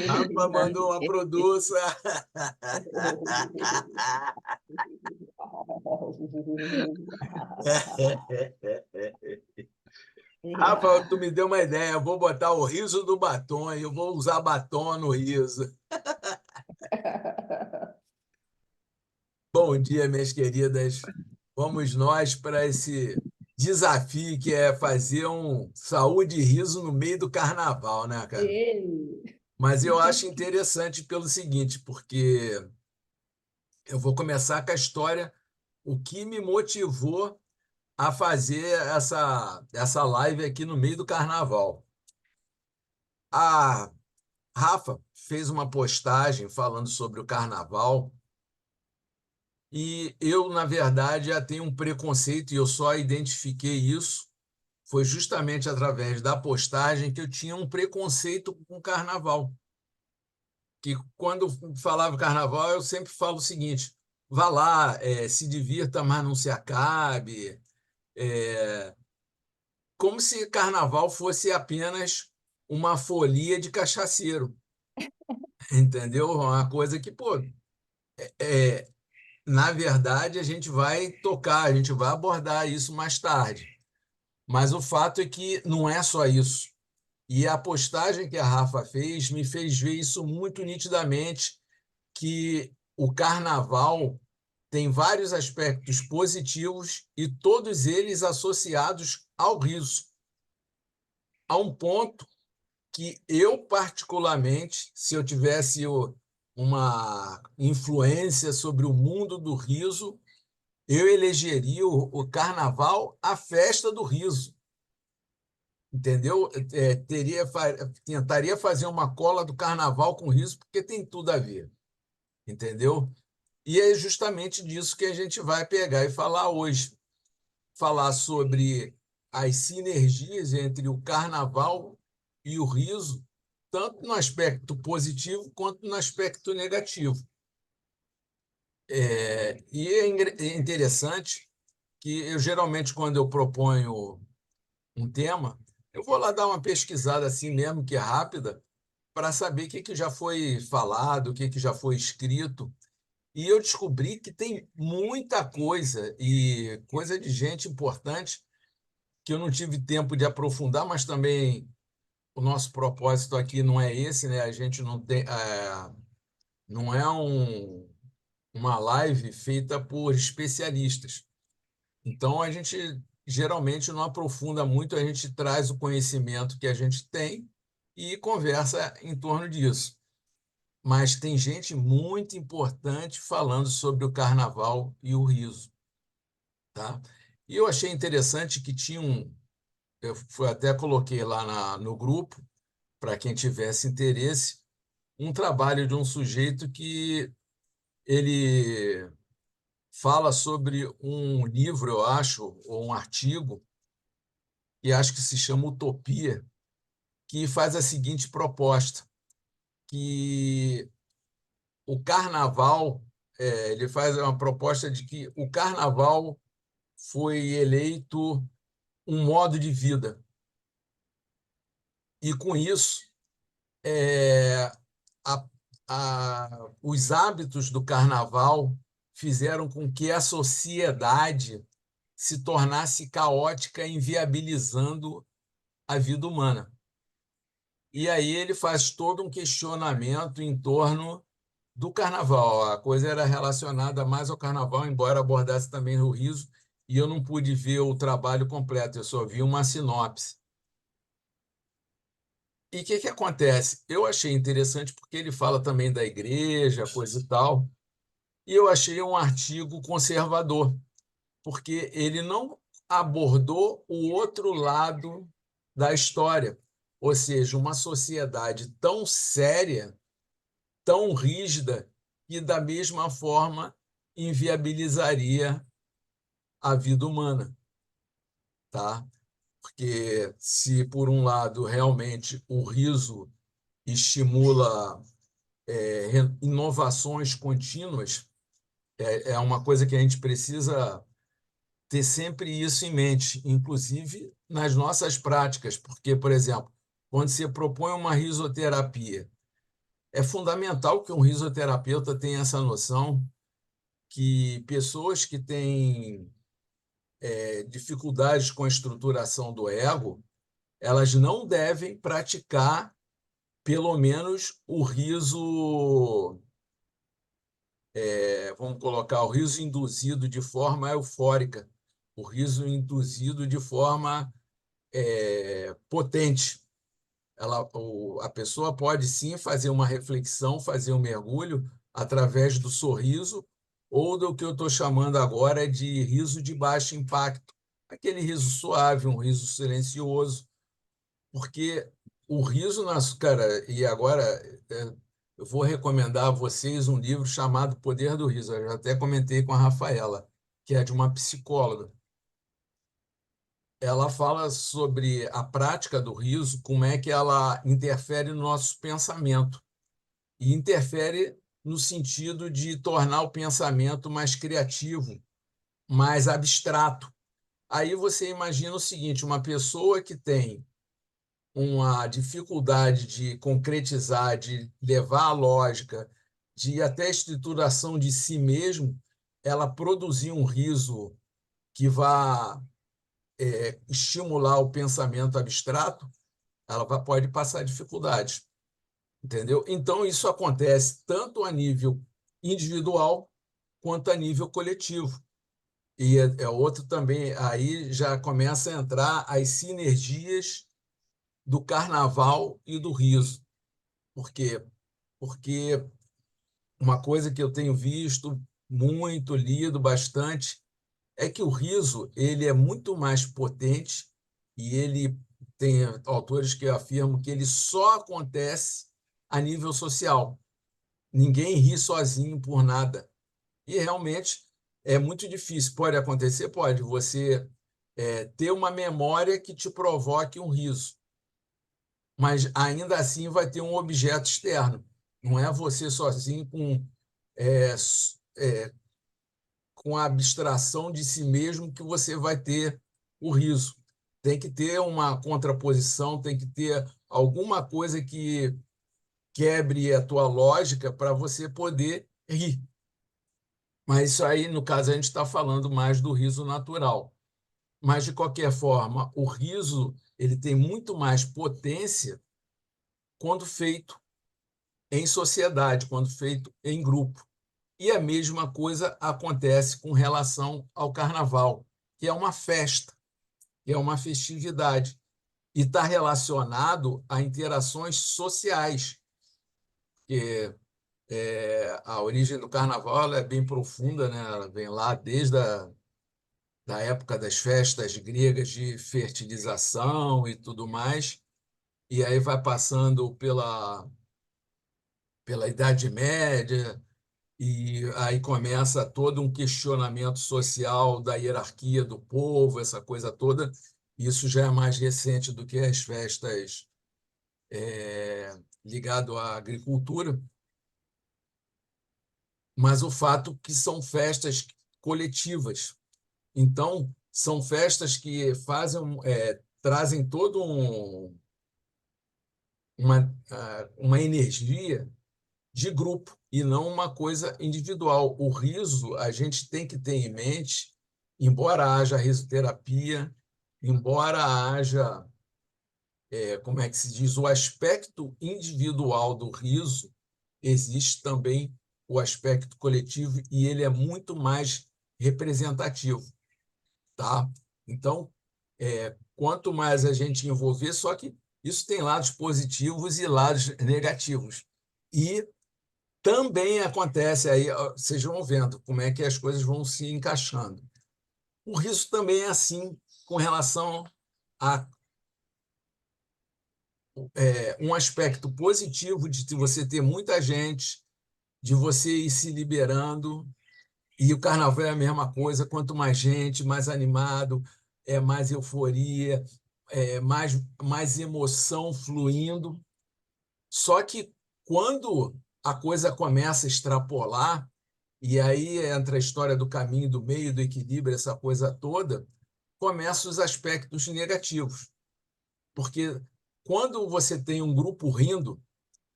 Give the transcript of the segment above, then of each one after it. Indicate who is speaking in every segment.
Speaker 1: Rafa mandou uma produça. Rafa, tu me deu uma ideia. Eu vou botar o riso do batom e eu vou usar batom no riso. Bom dia, minhas queridas. Vamos nós para esse desafio que é fazer um saúde e riso no meio do carnaval, né, cara?
Speaker 2: Ei.
Speaker 1: Mas eu acho interessante pelo seguinte, porque eu vou começar com a história, o que me motivou a fazer essa live aqui no meio do carnaval. A Rafa fez uma postagem falando sobre o carnaval e eu, na verdade, já tenho um preconceito e eu só identifiquei isso. Foi justamente através da postagem que eu tinha um preconceito com o carnaval. Que quando falava carnaval, eu sempre falo o seguinte: vá lá, se divirta, mas não se acabe. É, como se carnaval fosse apenas uma folia de cachaceiro, entendeu? Uma coisa que, pô, é, na verdade, a gente vai tocar, a gente vai abordar isso mais tarde. Mas o fato é que não é só isso. E a postagem que a Rafa fez me fez ver isso muito nitidamente, que o carnaval tem vários aspectos positivos e todos eles associados ao riso, a um ponto que eu, particularmente, se eu tivesse uma influência sobre o mundo do riso, eu elegeria o carnaval a festa do riso, entendeu? Tentaria fazer uma cola do carnaval com riso, porque tem tudo a ver, entendeu? E é justamente disso que a gente vai pegar e falar hoje. Falar sobre as sinergias entre o carnaval e o riso, tanto no aspecto positivo quanto no aspecto negativo. E é interessante que eu geralmente, quando eu proponho um tema, eu vou lá dar uma pesquisada assim mesmo, que é rápida, para saber o que, que já foi falado, o que, que já foi escrito. E eu descobri que tem muita coisa e coisa de gente importante que eu não tive tempo de aprofundar, mas também o nosso propósito aqui não é esse, né? A gente não tem, não é uma live feita por especialistas. Então a gente geralmente não aprofunda muito, a gente traz o conhecimento que a gente tem e conversa em torno disso. Mas tem gente muito importante falando sobre o carnaval e o riso, tá? E eu achei interessante que tinha até coloquei lá no grupo, para quem tivesse interesse, um trabalho de um sujeito que ele fala sobre um livro, eu acho, ou um artigo, que acho que se chama Utopia, que faz a seguinte proposta, que o carnaval, ele faz uma proposta de que o carnaval foi eleito um modo de vida. E com isso, é, a, os hábitos do carnaval fizeram com que a sociedade se tornasse caótica, inviabilizando a vida humana. E aí ele faz todo um questionamento em torno do carnaval. A coisa era relacionada mais ao carnaval, embora abordasse também o riso, e eu não pude ver o trabalho completo, eu só vi uma sinopse. E o que, que acontece? Eu achei interessante porque ele fala também da igreja, coisa e tal, e eu achei um artigo conservador, porque ele não abordou o outro lado da história, ou seja, uma sociedade tão séria, tão rígida, que da mesma forma inviabilizaria a vida humana, tá? Porque se por um lado realmente o riso estimula inovações contínuas é uma coisa que a gente precisa ter sempre isso em mente, inclusive nas nossas práticas, porque, por exemplo, quando você propõe uma risoterapia, é fundamental que um risoterapeuta tenha essa noção que pessoas que têm dificuldades com a estruturação do ego, elas não devem praticar pelo menos o riso, vamos colocar o riso induzido de forma eufórica, o riso induzido de forma potente. A pessoa pode sim fazer uma reflexão, fazer um mergulho através do sorriso ou do que eu estou chamando agora de riso de baixo impacto, aquele riso suave, um riso silencioso, porque o riso, cara, e agora eu vou recomendar a vocês um livro chamado Poder do Riso. Eu já até comentei com a Rafaela, que é de uma psicóloga. Ela fala sobre a prática do riso, como é que ela interfere no nosso pensamento. E interfere no sentido de tornar o pensamento mais criativo, mais abstrato. Aí você imagina o seguinte: uma pessoa que tem uma dificuldade de concretizar, de levar a lógica, de até a estruturação de si mesmo, ela produzir um riso que vá estimular o pensamento abstrato, pode passar dificuldades, entendeu? Então, isso acontece tanto a nível individual quanto a nível coletivo. E é outro também, aí já começa a entrar as sinergias do carnaval e do riso. Por quê? Porque uma coisa que eu tenho visto muito, lido bastante, é que o riso ele é muito mais potente e ele tem autores que afirmam que ele só acontece a nível social. Ninguém ri sozinho por nada. E realmente é muito difícil. Pode acontecer? Pode. Você ter uma memória que te provoque um riso, mas ainda assim vai ter um objeto externo. Não é você sozinho é, é, com a abstração de si mesmo que você vai ter o riso. Tem que ter uma contraposição, tem que ter alguma coisa que quebre a tua lógica para você poder rir. Mas isso aí, no caso, a gente está falando mais do riso natural. Mas, de qualquer forma, o riso ele tem muito mais potência quando feito em sociedade, quando feito em grupo. E a mesma coisa acontece com relação ao carnaval, que é uma festa, que é uma festividade, e está relacionado a interações sociais, que a origem do carnaval ela é bem profunda, né? Ela vem lá desde da época das festas gregas de fertilização e tudo mais, e aí vai passando pela Idade Média, e aí começa todo um questionamento social da hierarquia do povo, essa coisa toda. Isso já é mais recente do que as festas ligado à agricultura, mas o fato que são festas coletivas. Então, são festas que trazem todo uma energia de grupo e não uma coisa individual. O riso, a gente tem que ter em mente, embora haja risoterapia, embora haja, como é que se diz, o aspecto individual do riso, existe também o aspecto coletivo e ele é muito mais representativo, tá? Então, quanto mais a gente envolver, só que isso tem lados positivos e lados negativos. E também acontece aí, vocês vão vendo como é que as coisas vão se encaixando. O riso também é assim com relação a um aspecto positivo de você ter muita gente, de você ir se liberando, e o carnaval é a mesma coisa, quanto mais gente, mais animado, mais euforia, mais emoção fluindo. Só que quando a coisa começa a extrapolar, e aí entra a história do caminho, do meio, do equilíbrio, essa coisa toda, começam os aspectos negativos. Porque quando você tem um grupo rindo,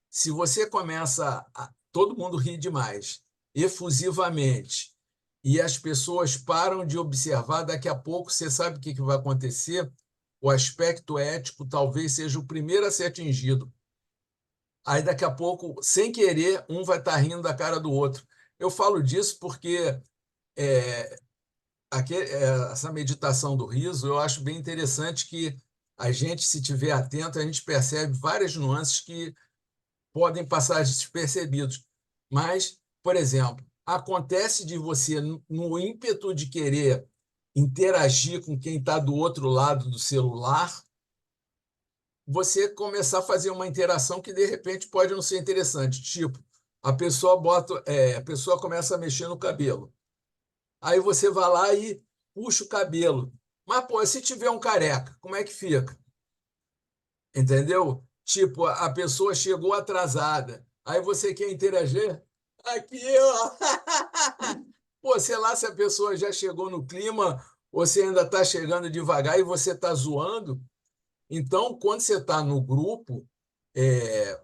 Speaker 1: se você começa todo mundo ri demais, efusivamente, e as pessoas param de observar, daqui a pouco você sabe o que vai acontecer, o aspecto ético talvez seja o primeiro a ser atingido. Aí daqui a pouco, sem querer, um vai estar rindo da cara do outro. Eu falo disso porque é, essa meditação do riso, eu acho bem interessante que a gente, se tiver atento, a gente percebe várias nuances que podem passar despercebidos. Mas, por exemplo, acontece de você, no ímpeto de querer interagir com quem está do outro lado do celular, você começar a fazer uma interação que de repente pode não ser interessante. Tipo, a pessoa começa a mexer no cabelo. Aí você vai lá e puxa o cabelo. Mas, pô, se tiver um careca, como é que fica? Entendeu? Tipo, a pessoa chegou atrasada. Aí você quer interagir? Aqui, ó. Pô, sei lá se a pessoa já chegou no clima ou se ainda está chegando devagar e você está zoando. Então, quando você está no grupo,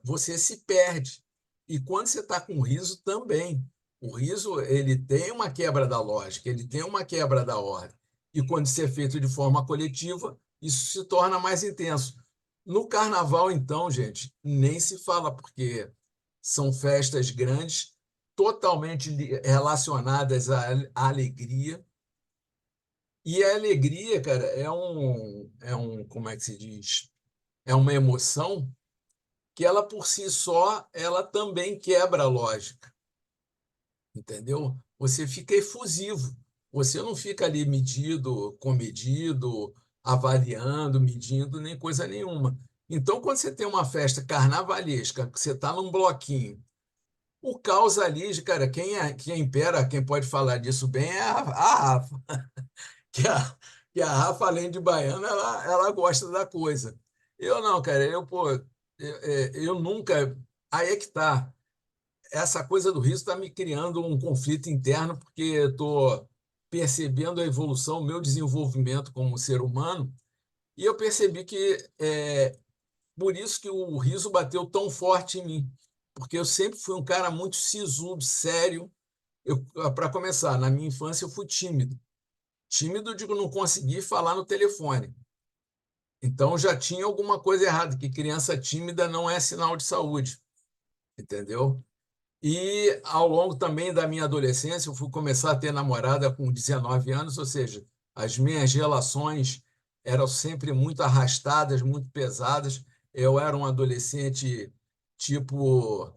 Speaker 1: você se perde. E quando você está com riso, também. O riso ele tem uma quebra da lógica, ele tem uma quebra da ordem. E quando isso é feito de forma coletiva, isso se torna mais intenso. No carnaval, então, gente, nem se fala, porque são festas grandes, totalmente relacionadas à alegria. E a alegria, cara, como é que se diz? É uma emoção que ela por si só, ela também quebra a lógica, entendeu? Você fica efusivo, você não fica ali medido, comedido, avaliando, medindo, nem coisa nenhuma. Então, quando você tem uma festa carnavalesca, que você está num bloquinho, o caos ali, cara, quem impera, quem pode falar disso bem é a Rafa, que a, que a Rafa, além de baiana, ela gosta da coisa. Eu não, cara, eu nunca. Aí é que tá. Essa coisa do riso está me criando um conflito interno, porque eu estou percebendo a evolução, o meu desenvolvimento como ser humano, e eu percebi que por isso que o riso bateu tão forte em mim, porque eu sempre fui um cara muito sisudo, sério. Para começar, na minha infância eu fui tímido. Tímido, digo, não consegui falar no telefone. Então já tinha alguma coisa errada, que criança tímida não é sinal de saúde, entendeu? E ao longo também da minha adolescência, eu fui começar a ter namorada com 19 anos, ou seja, as minhas relações eram sempre muito arrastadas, muito pesadas. Eu era um adolescente tipo,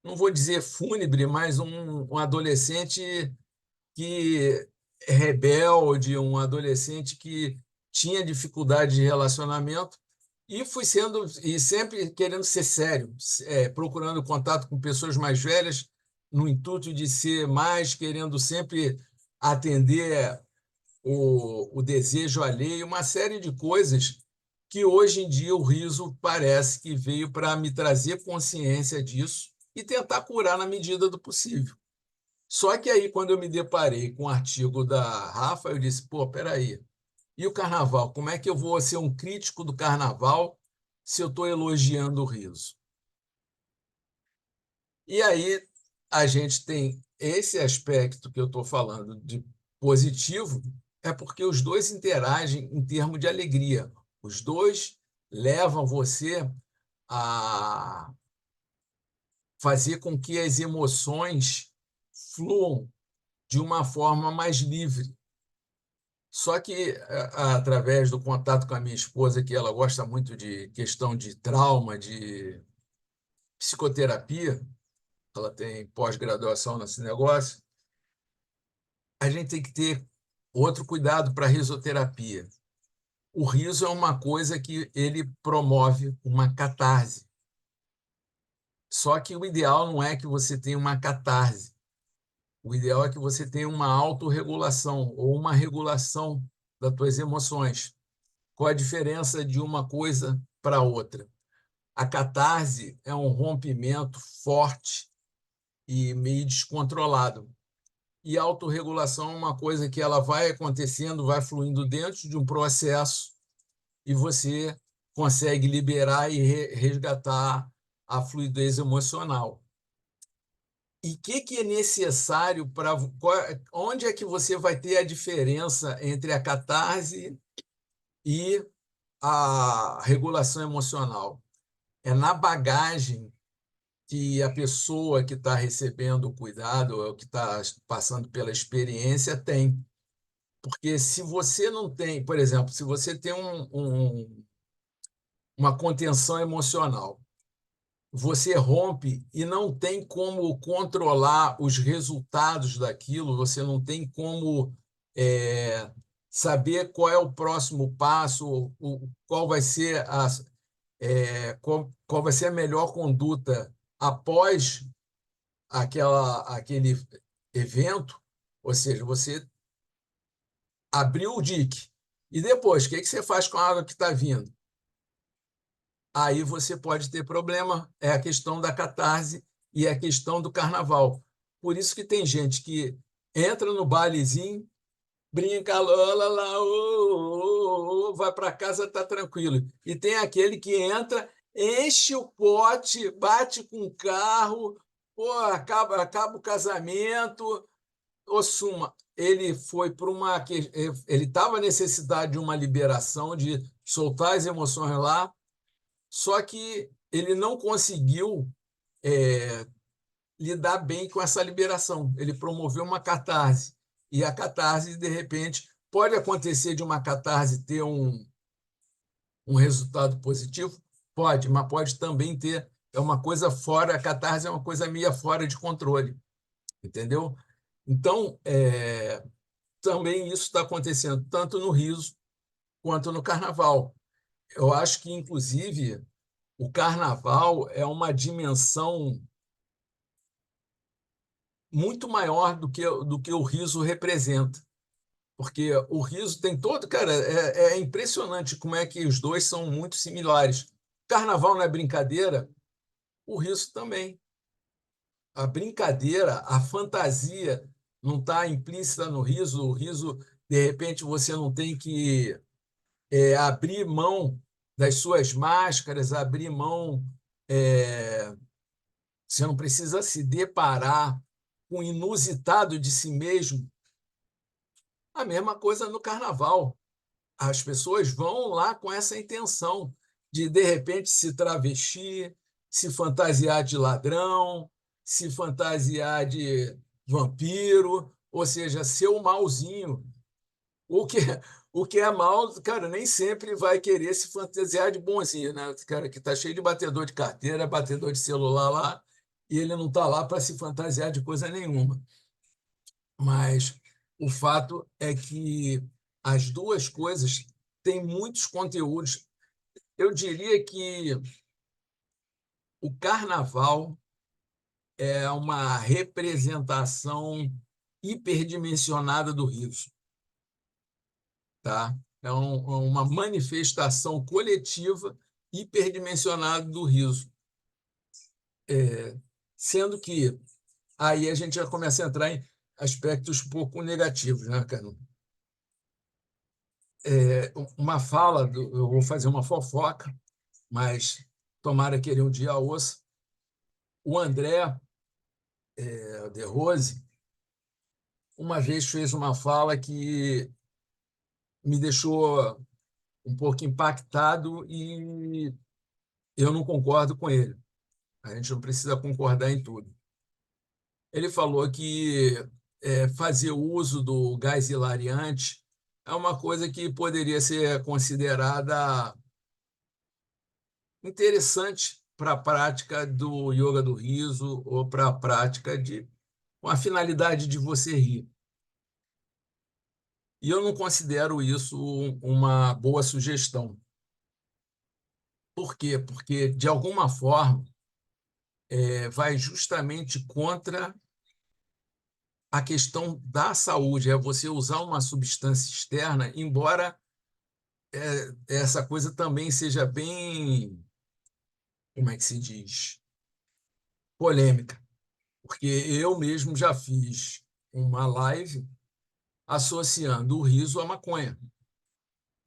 Speaker 1: não vou dizer fúnebre, mas um adolescente que rebelde, um adolescente que tinha dificuldade de relacionamento e fui sendo e sempre querendo ser sério, procurando contato com pessoas mais velhas no intuito de ser mais, querendo sempre atender o desejo alheio, uma série de coisas que hoje em dia o riso parece que veio para me trazer consciência disso e tentar curar na medida do possível. Só que aí, quando eu me deparei com o artigo da Rafa, eu disse: pô, peraí, e o carnaval? Como é que eu vou ser um crítico do carnaval se eu estou elogiando o riso? E aí, a gente tem esse aspecto que eu estou falando de positivo, é porque os dois interagem em termos de alegria. Os dois levam você a fazer com que as emoções fluam de uma forma mais livre. Só que, através do contato com a minha esposa, que ela gosta muito de questão de trauma, de psicoterapia, ela tem pós-graduação nesse negócio, a gente tem que ter outro cuidado para a risoterapia. O riso é uma coisa que ele promove uma catarse. Só que o ideal não é que você tenha uma catarse. O ideal é que você tenha uma autorregulação ou uma regulação das tuas emoções. Qual a diferença de uma coisa para outra? A catarse é um rompimento forte e meio descontrolado. E a autorregulação é uma coisa que ela vai acontecendo, vai fluindo dentro de um processo e você consegue liberar e resgatar a fluidez emocional. E o que é necessário para... Onde é que você vai ter a diferença entre a catarse e a regulação emocional? É na bagagem que a pessoa que está recebendo o cuidado, ou que está passando pela experiência, tem. Porque se você não tem, por exemplo, se você tem uma contenção emocional, você rompe e não tem como controlar os resultados daquilo, você não tem como saber qual é o próximo passo, qual vai ser qual vai ser a melhor conduta após aquele evento, ou seja, você abriu o dique e depois, o que você faz com a água que está vindo? Aí você pode ter problema. É a questão da catarse e é a questão do carnaval. Por isso que tem gente que entra no bailezinho, brinca, lá, lá, lá, vai para casa, tá tranquilo. E tem aquele que entra, enche o pote, bate com o carro, pô, acaba o casamento. Ô, Suma, ele foi para ele estava necessidade de uma liberação, de soltar as emoções lá, só que ele não conseguiu lidar bem com essa liberação. Ele promoveu uma catarse. E a catarse, de repente, pode acontecer de uma catarse ter um resultado positivo? Pode, mas pode também ter. É uma coisa fora, a catarse é uma coisa meio fora de controle, entendeu? Então, também isso está acontecendo tanto no riso quanto no carnaval. Eu acho que, inclusive, o carnaval é uma dimensão muito maior do que o riso representa. Porque o riso tem todo. Cara, é impressionante como é que os dois são muito similares. Carnaval não é brincadeira, o riso também. A brincadeira, a fantasia não está implícita no riso. O riso, de repente, você não tem que abrir mão das suas máscaras, abrir mão. é, Você não precisa se deparar com o inusitado de si mesmo. A mesma coisa no carnaval. As pessoas vão lá com essa intenção de repente, se travestir, se fantasiar de ladrão, se fantasiar de vampiro, ou seja, ser o malzinho. O que, o que é mal, cara, nem sempre vai querer se fantasiar de bonzinho, né? O cara que está cheio de batedor de carteira, batedor de celular lá, e ele não está lá para se fantasiar de coisa nenhuma. Mas o fato é que as duas coisas têm muitos conteúdos. Eu diria que o carnaval é uma representação hiperdimensionada do riso, tá? Uma manifestação coletiva hiperdimensionada do riso. Sendo que aí a gente já começa a entrar em aspectos um pouco negativos, né, cara? Uma fala, eu vou fazer uma fofoca, mas tomara que ele um dia ouça. O André De Rose, uma vez fez uma fala que me deixou um pouco impactado e eu não concordo com ele. A gente não precisa concordar em tudo. Ele falou que fazer uso do gás hilariante é uma coisa que poderia ser considerada interessante para a prática do yoga do riso ou para a prática com a finalidade de você rir. E eu não considero isso uma boa sugestão. Por quê? Porque, de alguma forma, vai justamente contra a questão da saúde, é você usar uma substância externa, embora essa coisa também seja bem como é que se diz, polêmica, porque eu mesmo já fiz uma live associando o riso à maconha.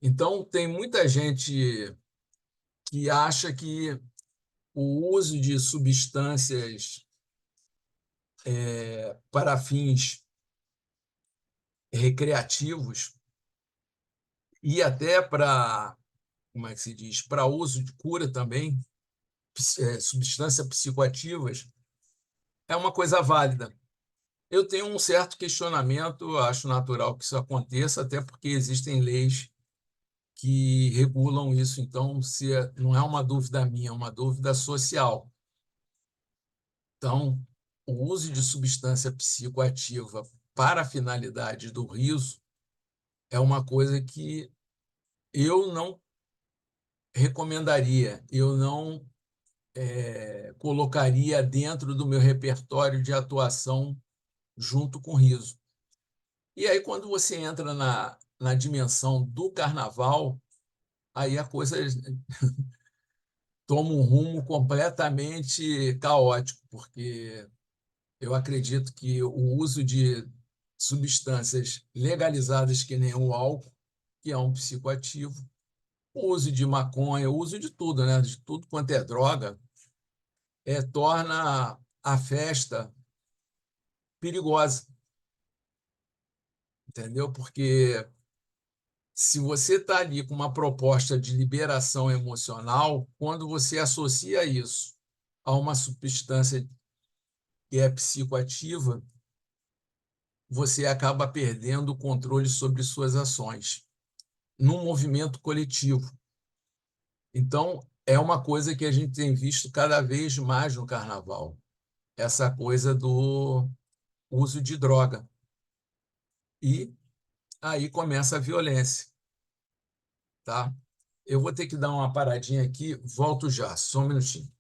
Speaker 1: Então, tem muita gente que acha que o uso de substâncias para fins recreativos e até para, como é que se diz, para uso de cura também, substâncias psicoativas, é uma coisa válida. Eu tenho um certo questionamento, acho natural que isso aconteça, até porque existem leis que regulam isso, então não é uma dúvida minha, é uma dúvida social. Então, o uso de substância psicoativa para a finalidade do riso é uma coisa que eu não recomendaria, eu não colocaria dentro do meu repertório de atuação junto com riso. E aí, quando você entra na dimensão do carnaval, aí a coisa toma um rumo completamente caótico, porque eu acredito que o uso de substâncias legalizadas, que nem o álcool, que é um psicoativo, o uso de maconha, o uso de tudo, né? De tudo quanto é droga, torna a festa perigosa, entendeu? Porque se você está ali com uma proposta de liberação emocional, quando você associa isso a uma substância que é psicoativa, você acaba perdendo o controle sobre suas ações num movimento coletivo. Então, é uma coisa que a gente tem visto cada vez mais no carnaval, essa coisa do uso de droga. E aí começa a violência, tá? Eu vou ter que dar uma paradinha aqui, volto já, só um minutinho.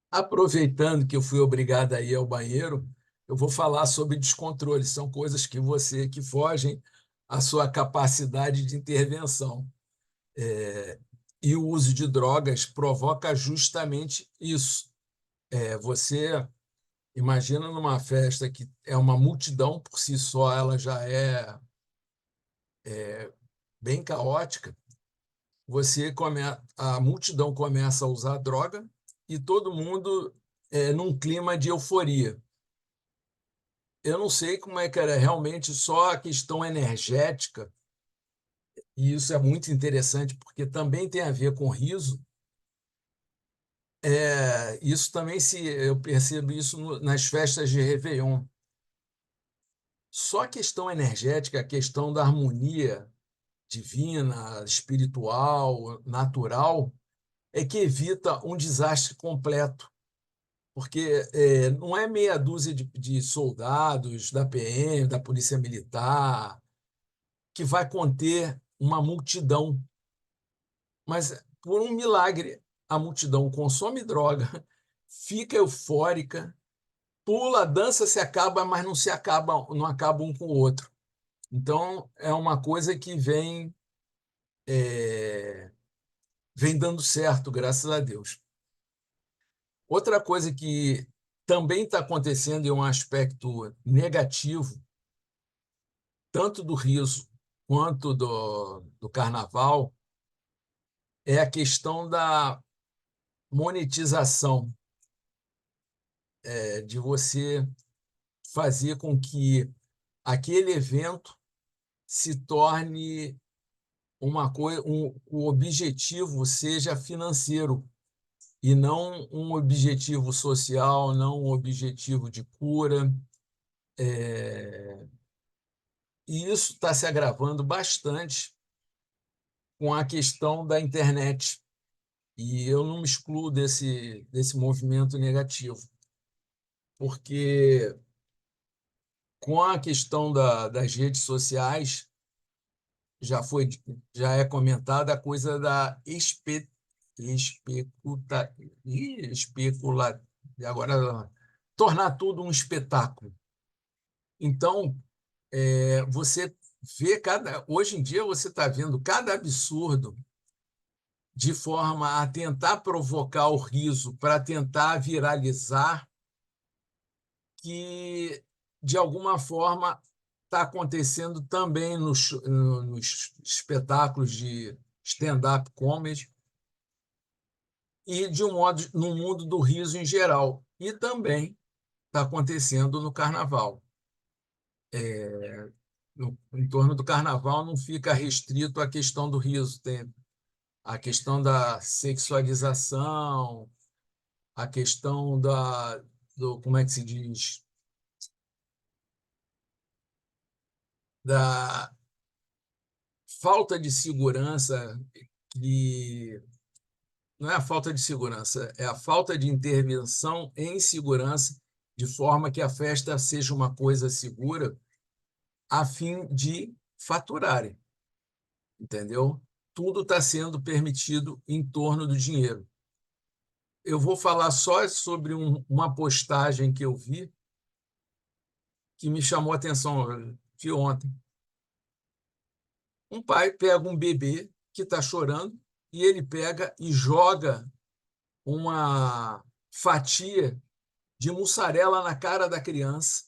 Speaker 1: Aproveitando que eu fui obrigado a ir ao banheiro, eu vou falar sobre descontrole. São coisas que fogem à sua capacidade de intervenção. E o uso de drogas provoca justamente isso. Você imagina numa festa que é uma multidão por si só, ela já é bem caótica. A multidão começa a usar droga e todo mundo num clima de euforia. Eu não sei como é que era realmente só a questão energética, e isso é muito interessante, porque também tem a ver com riso. Isso também eu percebo isso nas festas de Réveillon. Só a questão energética, a questão da harmonia divina, espiritual, natural, é que evita um desastre completo. Porque não é meia dúzia de soldados da PM, da Polícia Militar, que vai conter uma multidão. Mas, por um milagre, a multidão consome droga, fica eufórica, pula, dança, se acaba, mas não acaba um com o outro. Então, é uma coisa que vem dando certo, graças a Deus. Outra coisa que também está acontecendo em um aspecto negativo, tanto do riso quanto do carnaval, é a questão da monetização, de você fazer com que aquele evento se torne uma coisa, o objetivo seja financeiro e não um objetivo social, não um objetivo de cura. E isso está se agravando bastante com a questão da internet. E eu não me excluo desse movimento negativo, porque com a questão das redes sociais, já foi, já é comentada a coisa da especuta, especula, e agora tornar tudo um espetáculo. Então, você vê hoje em dia você está vendo cada absurdo de forma a tentar provocar o riso para tentar viralizar, que de alguma forma está acontecendo também nos espetáculos de stand-up comedy e de um modo no mundo do riso em geral, e também está acontecendo no carnaval. Em torno do carnaval não fica restrito à questão do riso, tem a questão da sexualização, a questão como é que se diz, da falta de segurança, que não é a falta de segurança, é a falta de intervenção em segurança, de forma que a festa seja uma coisa segura, a fim de faturarem, entendeu? Tudo está sendo permitido em torno do dinheiro. Eu vou falar só sobre uma postagem que eu vi que me chamou a atenção de ontem. Um pai pega um bebê que está chorando e ele pega e joga uma fatia de mussarela na cara da criança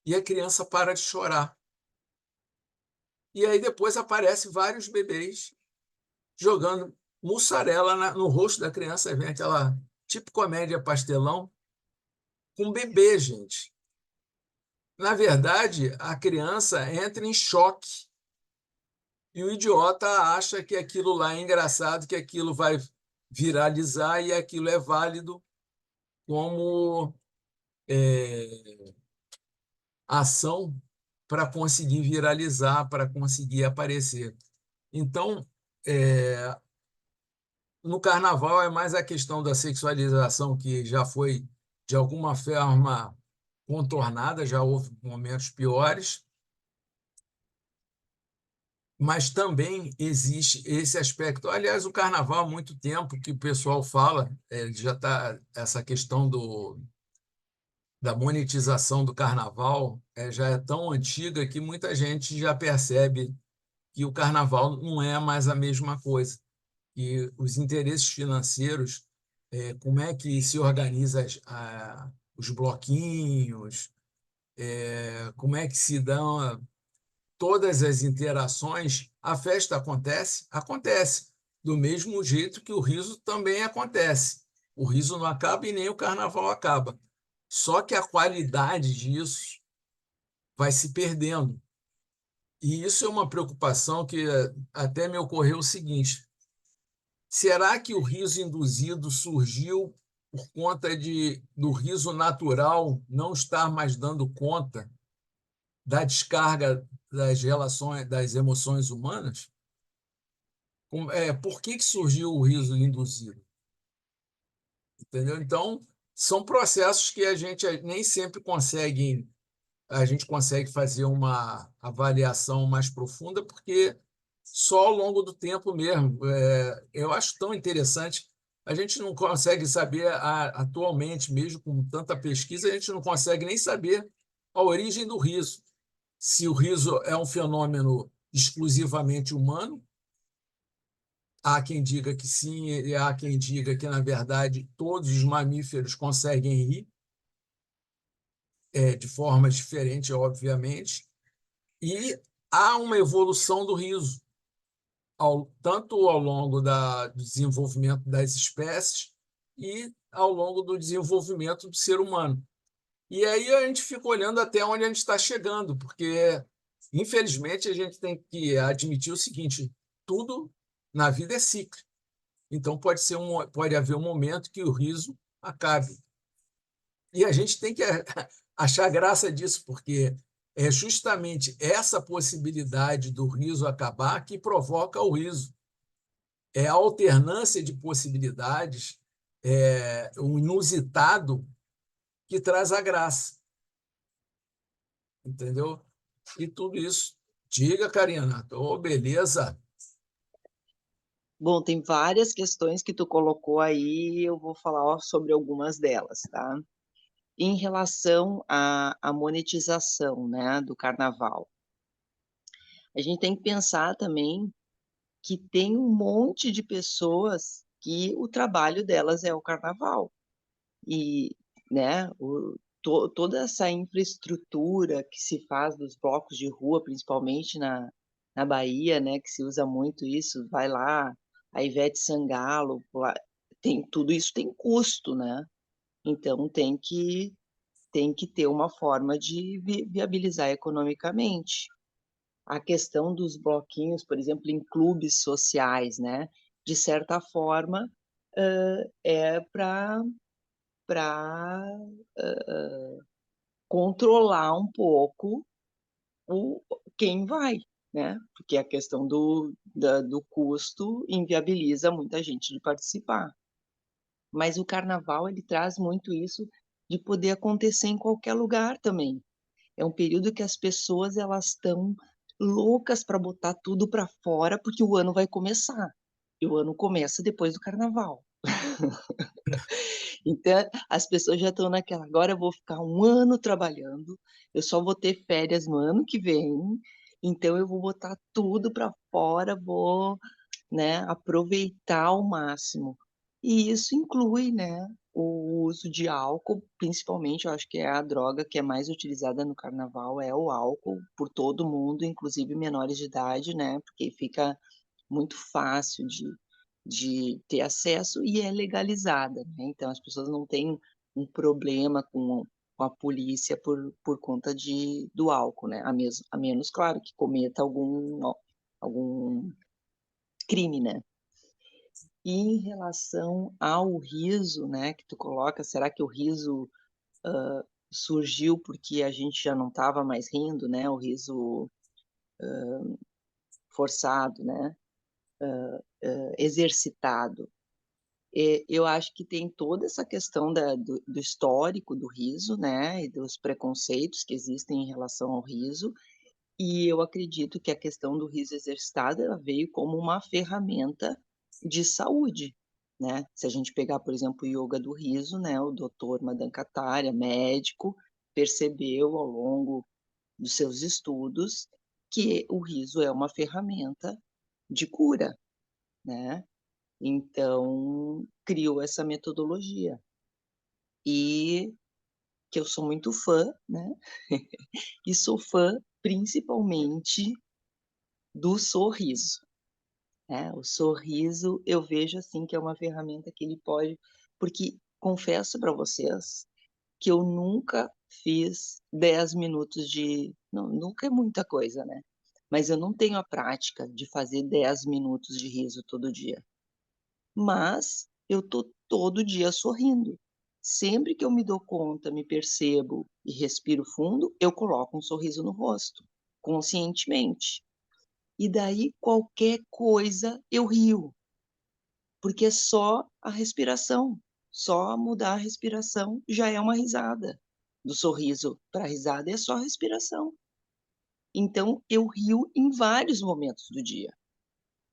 Speaker 1: e a criança para de chorar. E aí depois aparecem vários bebês jogando mussarela no rosto da criança. Aí vem aquela tipo comédia pastelão com bebê, gente. Na verdade, a criança entra em choque e o idiota acha que aquilo lá é engraçado, que aquilo vai viralizar e aquilo é válido como ação para conseguir viralizar, para conseguir aparecer. Então, no carnaval é mais a questão da sexualização, que já foi, de alguma forma, contornada, já houve momentos piores, mas também existe esse aspecto. Aliás, o carnaval há muito tempo que o pessoal fala, já está essa questão da monetização do carnaval, já é tão antiga que muita gente já percebe que o carnaval não é mais a mesma coisa. E os interesses financeiros, como é que se organiza os bloquinhos, como é que se dão todas as interações, a festa acontece? Acontece. Do mesmo jeito que o riso também acontece. O riso não acaba e nem o carnaval acaba. Só que a qualidade disso vai se perdendo. E isso é uma preocupação que até me ocorreu o seguinte: será que o riso induzido surgiu por conta do riso natural não estar mais dando conta da descarga das relações, das emoções humanas? Por que surgiu o riso induzido? Entendeu? Então, são processos que a gente nem sempre a gente consegue fazer uma avaliação mais profunda, porque só ao longo do tempo mesmo. Eu acho tão interessante. A gente não consegue saber, atualmente, mesmo com tanta pesquisa, a gente não consegue nem saber a origem do riso. Se o riso é um fenômeno exclusivamente humano, há quem diga que sim, e há quem diga que, na verdade, todos os mamíferos conseguem rir, de formas diferentes, obviamente, e há uma evolução do riso, tanto ao longo do desenvolvimento das espécies e ao longo do desenvolvimento do ser humano. E aí a gente fica olhando até onde a gente está chegando, porque, infelizmente, a gente tem que admitir o seguinte: tudo na vida é cíclico. Então, pode haver um momento que o riso acabe. E a gente tem que achar graça disso, porque é justamente essa possibilidade do riso acabar que provoca o riso. É a alternância de possibilidades, o inusitado que traz a graça, entendeu? E tudo isso. Diga, Karina. Oh, beleza.
Speaker 2: Bom, tem várias questões que tu colocou aí, eu vou falar sobre algumas delas, tá? Em relação à monetização, né, do carnaval, a gente tem que pensar também que tem um monte de pessoas que o trabalho delas é o carnaval. E, né, toda essa infraestrutura que se faz dos blocos de rua, principalmente na Bahia, né, que se usa muito isso, vai lá, a Ivete Sangalo, lá, tudo isso tem custo, né? Então tem que ter uma forma de viabilizar economicamente. A questão dos bloquinhos, por exemplo, em clubes sociais, né? De certa forma, é para controlar um pouco o, quem vai, né? Porque a questão do custo inviabiliza muita gente de participar. Mas o carnaval, ele traz muito isso de poder acontecer em qualquer lugar também. É um período que as pessoas elas estão loucas para botar tudo para fora, porque o ano vai começar. E o ano começa depois do carnaval. Então, as pessoas já estão naquela, agora eu vou ficar um ano trabalhando, eu só vou ter férias no ano que vem, então eu vou botar tudo para fora, vou, né, aproveitar ao máximo. E isso inclui, né, o uso de álcool, principalmente, eu acho que é a droga que é mais utilizada no carnaval, é o álcool, por todo mundo, inclusive menores de idade, né, porque fica muito fácil de ter acesso e é legalizada, né? Então as pessoas não têm um problema com a polícia por conta do álcool, né? A menos, claro, que cometa algum crime, né? E em relação ao riso, né, que tu coloca, será que o riso surgiu porque a gente já não estava mais rindo, né? O riso forçado, né? Exercitado. Eu acho que tem toda essa questão do histórico do riso, né, e dos preconceitos que existem em relação ao riso, e eu acredito que a questão do riso exercitado ela veio como uma ferramenta de saúde, né? Se a gente pegar, por exemplo, o yoga do riso, né, o doutor Madan Kataria, médico, percebeu ao longo dos seus estudos que o riso é uma ferramenta de cura, né? Então, criou essa metodologia. E que eu sou muito fã, né? E sou fã principalmente do sorriso, né? O sorriso eu vejo assim que é uma ferramenta que ele pode, porque confesso para vocês que eu nunca fiz 10 minutos de, não, nunca é muita coisa, né? Mas eu não tenho a prática de fazer 10 minutos de riso todo dia. Mas eu tô todo dia sorrindo. Sempre que eu me dou conta, me percebo e respiro fundo, eu coloco um sorriso no rosto, conscientemente. E daí qualquer coisa eu rio, porque é só a respiração. Só mudar a respiração já é uma risada. Do sorriso para a risada é só a respiração. Então eu rio em vários momentos do dia.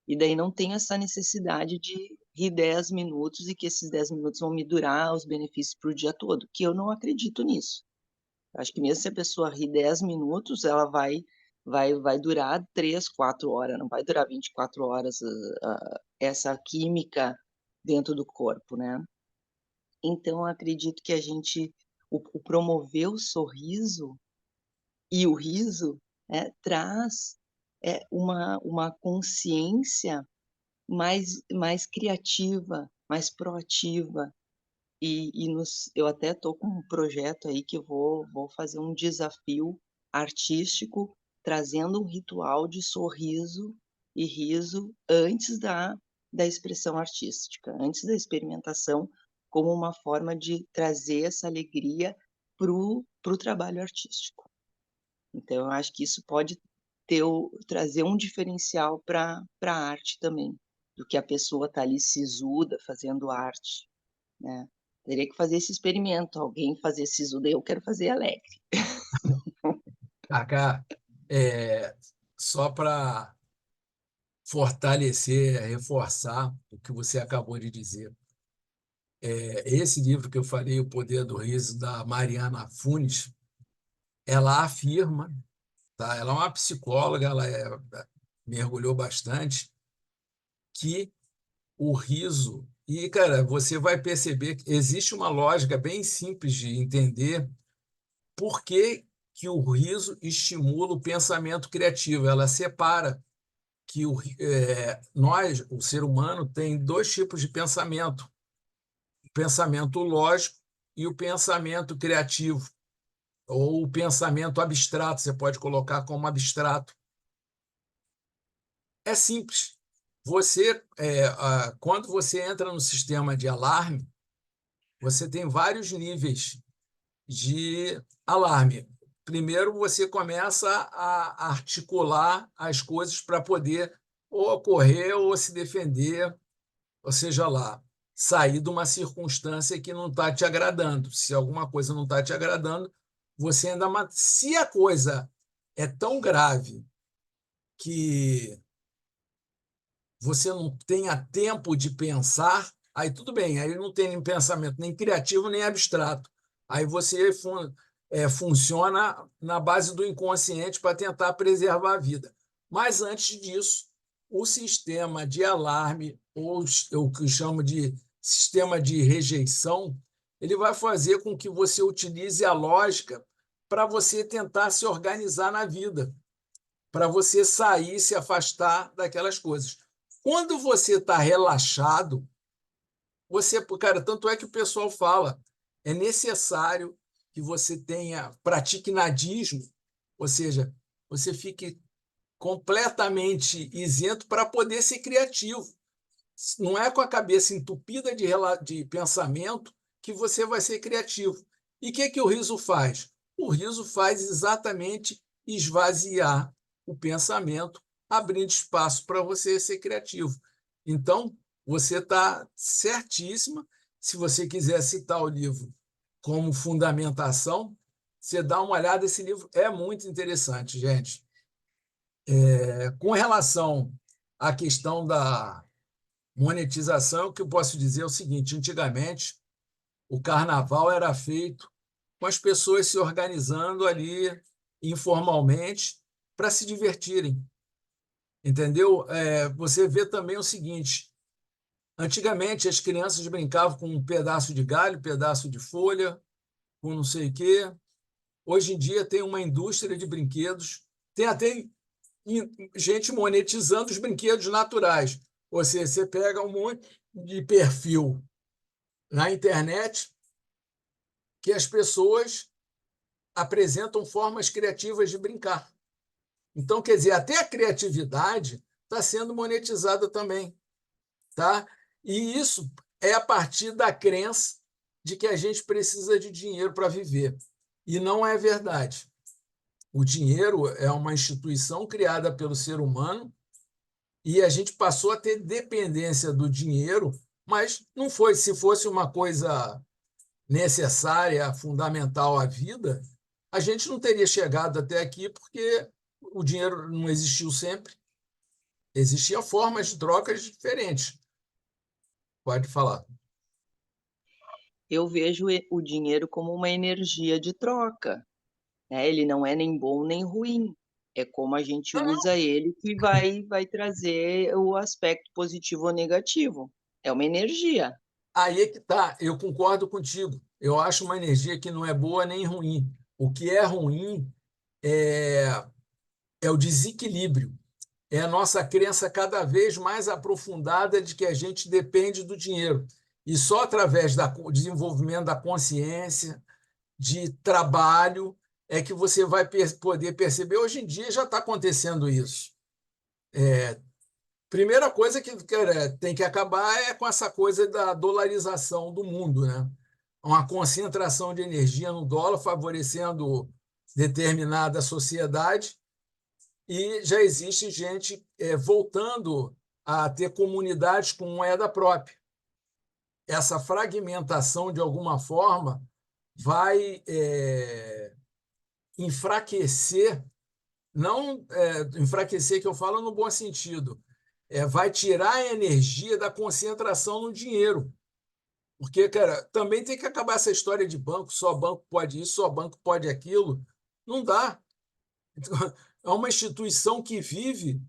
Speaker 2: E daí não tem essa necessidade de rir 10 minutos e que esses 10 minutos vão me durar os benefícios para o dia todo, que eu não acredito nisso. Acho que mesmo se a pessoa rir 10 minutos, ela vai durar 3, 4 horas, não vai durar 24 horas essa química dentro do corpo, né? Então, eu acredito que o promover o sorriso e o riso traz uma consciência mais criativa, mais proativa, eu até estou com um projeto aí que eu vou fazer um desafio artístico, trazendo um ritual de sorriso e riso antes da expressão artística, antes da experimentação, como uma forma de trazer essa alegria para o trabalho artístico. Então eu acho que isso pode trazer um diferencial para a arte também, do que a pessoa tá ali sisuda fazendo arte, né. Teria que fazer esse experimento, alguém fazer sisuda, eu quero fazer alegre.
Speaker 1: Cacá, só para fortalecer, reforçar o que você acabou de dizer. Esse livro que eu falei, O Poder do Riso, da Mariana Funes, ela afirma, tá? Ela é uma psicóloga, mergulhou bastante, que o riso. E, cara, você vai perceber que existe uma lógica bem simples de entender por que que o riso estimula o pensamento criativo. Ela separa que nós, o ser humano, tem dois tipos de pensamento: o pensamento lógico e o pensamento criativo, ou o pensamento abstrato, você pode colocar como abstrato. É simples. Quando você entra no sistema de alarme, você tem vários níveis de alarme. Primeiro, você começa a articular as coisas para poder ou correr ou se defender, ou seja lá, sair de uma circunstância que não está te agradando. Se alguma coisa não está te agradando, você ainda. Se a coisa é tão grave que você não tenha tempo de pensar, aí tudo bem, aí não tem nem pensamento nem criativo nem abstrato. Aí você funciona na base do inconsciente para tentar preservar a vida. Mas antes disso, o sistema de alarme, ou o que eu chamo de sistema de rejeição, ele vai fazer com que você utilize a lógica para você tentar se organizar na vida, para você sair, se afastar daquelas coisas. Quando você está relaxado, cara, tanto é que o pessoal fala, é necessário que você pratique nadismo, ou seja, você fique completamente isento para poder ser criativo. Não é com a cabeça entupida de pensamento que você vai ser criativo. E o que o riso faz? O riso faz exatamente esvaziar o pensamento, abrindo espaço para você ser criativo. Então, você está certíssima. Se você quiser citar o livro como fundamentação, você dá uma olhada. Esse livro é muito interessante, gente. Com relação à questão da monetização, o que eu posso dizer é o seguinte: antigamente, o carnaval era feito com as pessoas se organizando ali informalmente para se divertirem, entendeu? Você vê também o seguinte: antigamente as crianças brincavam com um pedaço de galho, um pedaço de folha, com não sei o quê. Hoje em dia tem uma indústria de brinquedos, tem até gente monetizando os brinquedos naturais. Ou seja, você pega um monte de perfil na internet que as pessoas apresentam formas criativas de brincar. Então, quer dizer, até a criatividade está sendo monetizada também, tá? E isso é a partir da crença de que a gente precisa de dinheiro para viver. E não é verdade. O dinheiro é uma instituição criada pelo ser humano e a gente passou a ter dependência do dinheiro, mas não foi. Se fosse uma coisa necessária, fundamental à vida, a gente não teria chegado até aqui porque o dinheiro não existiu sempre. Existiam formas de trocas diferentes. Pode falar.
Speaker 2: Eu vejo o dinheiro como uma energia de troca, né, ele não é nem bom nem ruim, é como a gente
Speaker 1: Não, não.
Speaker 2: usa ele que vai trazer o aspecto positivo ou negativo, é uma energia.
Speaker 1: Aí é que está. Eu concordo contigo. Eu acho uma energia que não é boa nem ruim. O que é ruim é, é o desequilíbrio. É a nossa crença cada vez mais aprofundada de que a gente depende do dinheiro. E só através do desenvolvimento da consciência, de trabalho, é que você vai poder perceber. Hoje em dia já está acontecendo isso. Primeira coisa que cara, tem que acabar é com essa coisa da dolarização do mundo, né? Uma concentração de energia no dólar favorecendo determinada sociedade, e já existe gente voltando a ter comunidades com moeda própria. Essa fragmentação, de alguma forma, vai enfraquecer, não enfraquecer que eu falo no bom sentido, vai tirar a energia da concentração no dinheiro. Porque, cara, também tem que acabar essa história de banco, só banco pode isso, só banco pode aquilo. Não dá. É uma instituição que vive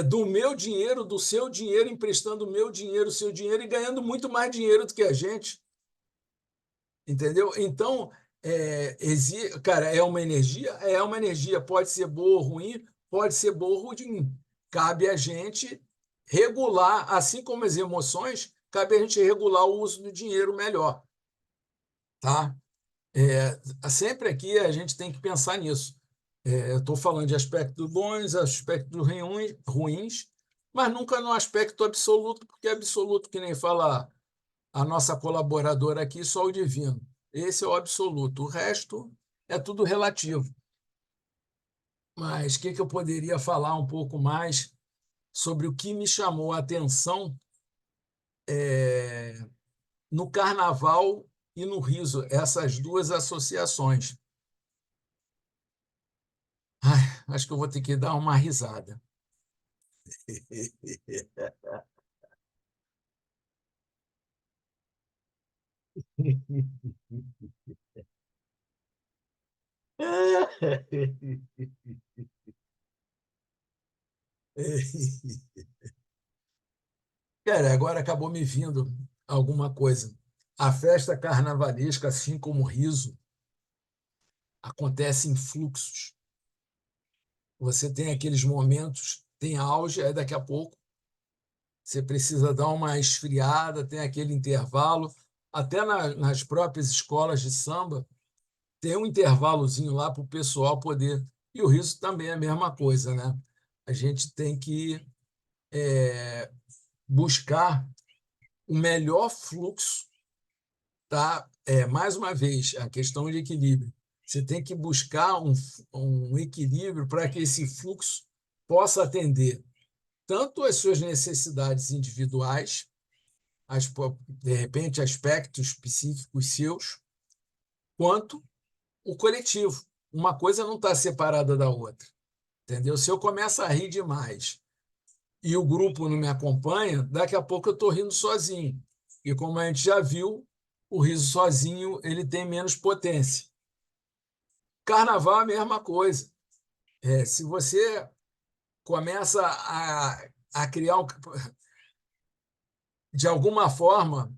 Speaker 1: do meu dinheiro, do seu dinheiro, emprestando o meu dinheiro, o seu dinheiro e ganhando muito mais dinheiro do que a gente. Entendeu? Então, cara, é uma energia, pode ser boa ou ruim, pode ser boa ou ruim. Cabe a gente regular, assim como as emoções, cabe a gente regular o uso do dinheiro melhor, tá? Sempre aqui a gente tem que pensar nisso. Eu estou falando de aspectos bons, aspectos ruins, mas nunca no aspecto absoluto, porque é absoluto, que nem fala a nossa colaboradora aqui, só o divino. Esse é o absoluto. O resto é tudo relativo. Mas o que eu poderia falar um pouco mais sobre o que me chamou a atenção no carnaval e no riso, essas duas associações? Ai, acho que eu vou ter que dar uma risada. Cara, agora acabou me vindo alguma coisa. A festa carnavalesca, assim como o riso, acontece em fluxos. Você tem aqueles momentos, tem auge, aí daqui a pouco você precisa dar uma esfriada, tem aquele intervalo. Até nas próprias escolas de samba, tem um intervalozinho lá para o pessoal poder. E o riso também é a mesma coisa, né? A gente tem que buscar o melhor fluxo, tá? Mais uma vez, a questão de equilíbrio. Você tem que buscar um equilíbrio para que esse fluxo possa atender tanto as suas necessidades individuais, de repente aspectos específicos seus, quanto o coletivo. Uma coisa não está separada da outra, entendeu? Se eu começo a rir demais e o grupo não me acompanha, daqui a pouco eu estou rindo sozinho. E como a gente já viu, o riso sozinho ele tem menos potência. Carnaval é a mesma coisa. Se você começa a criar de alguma forma,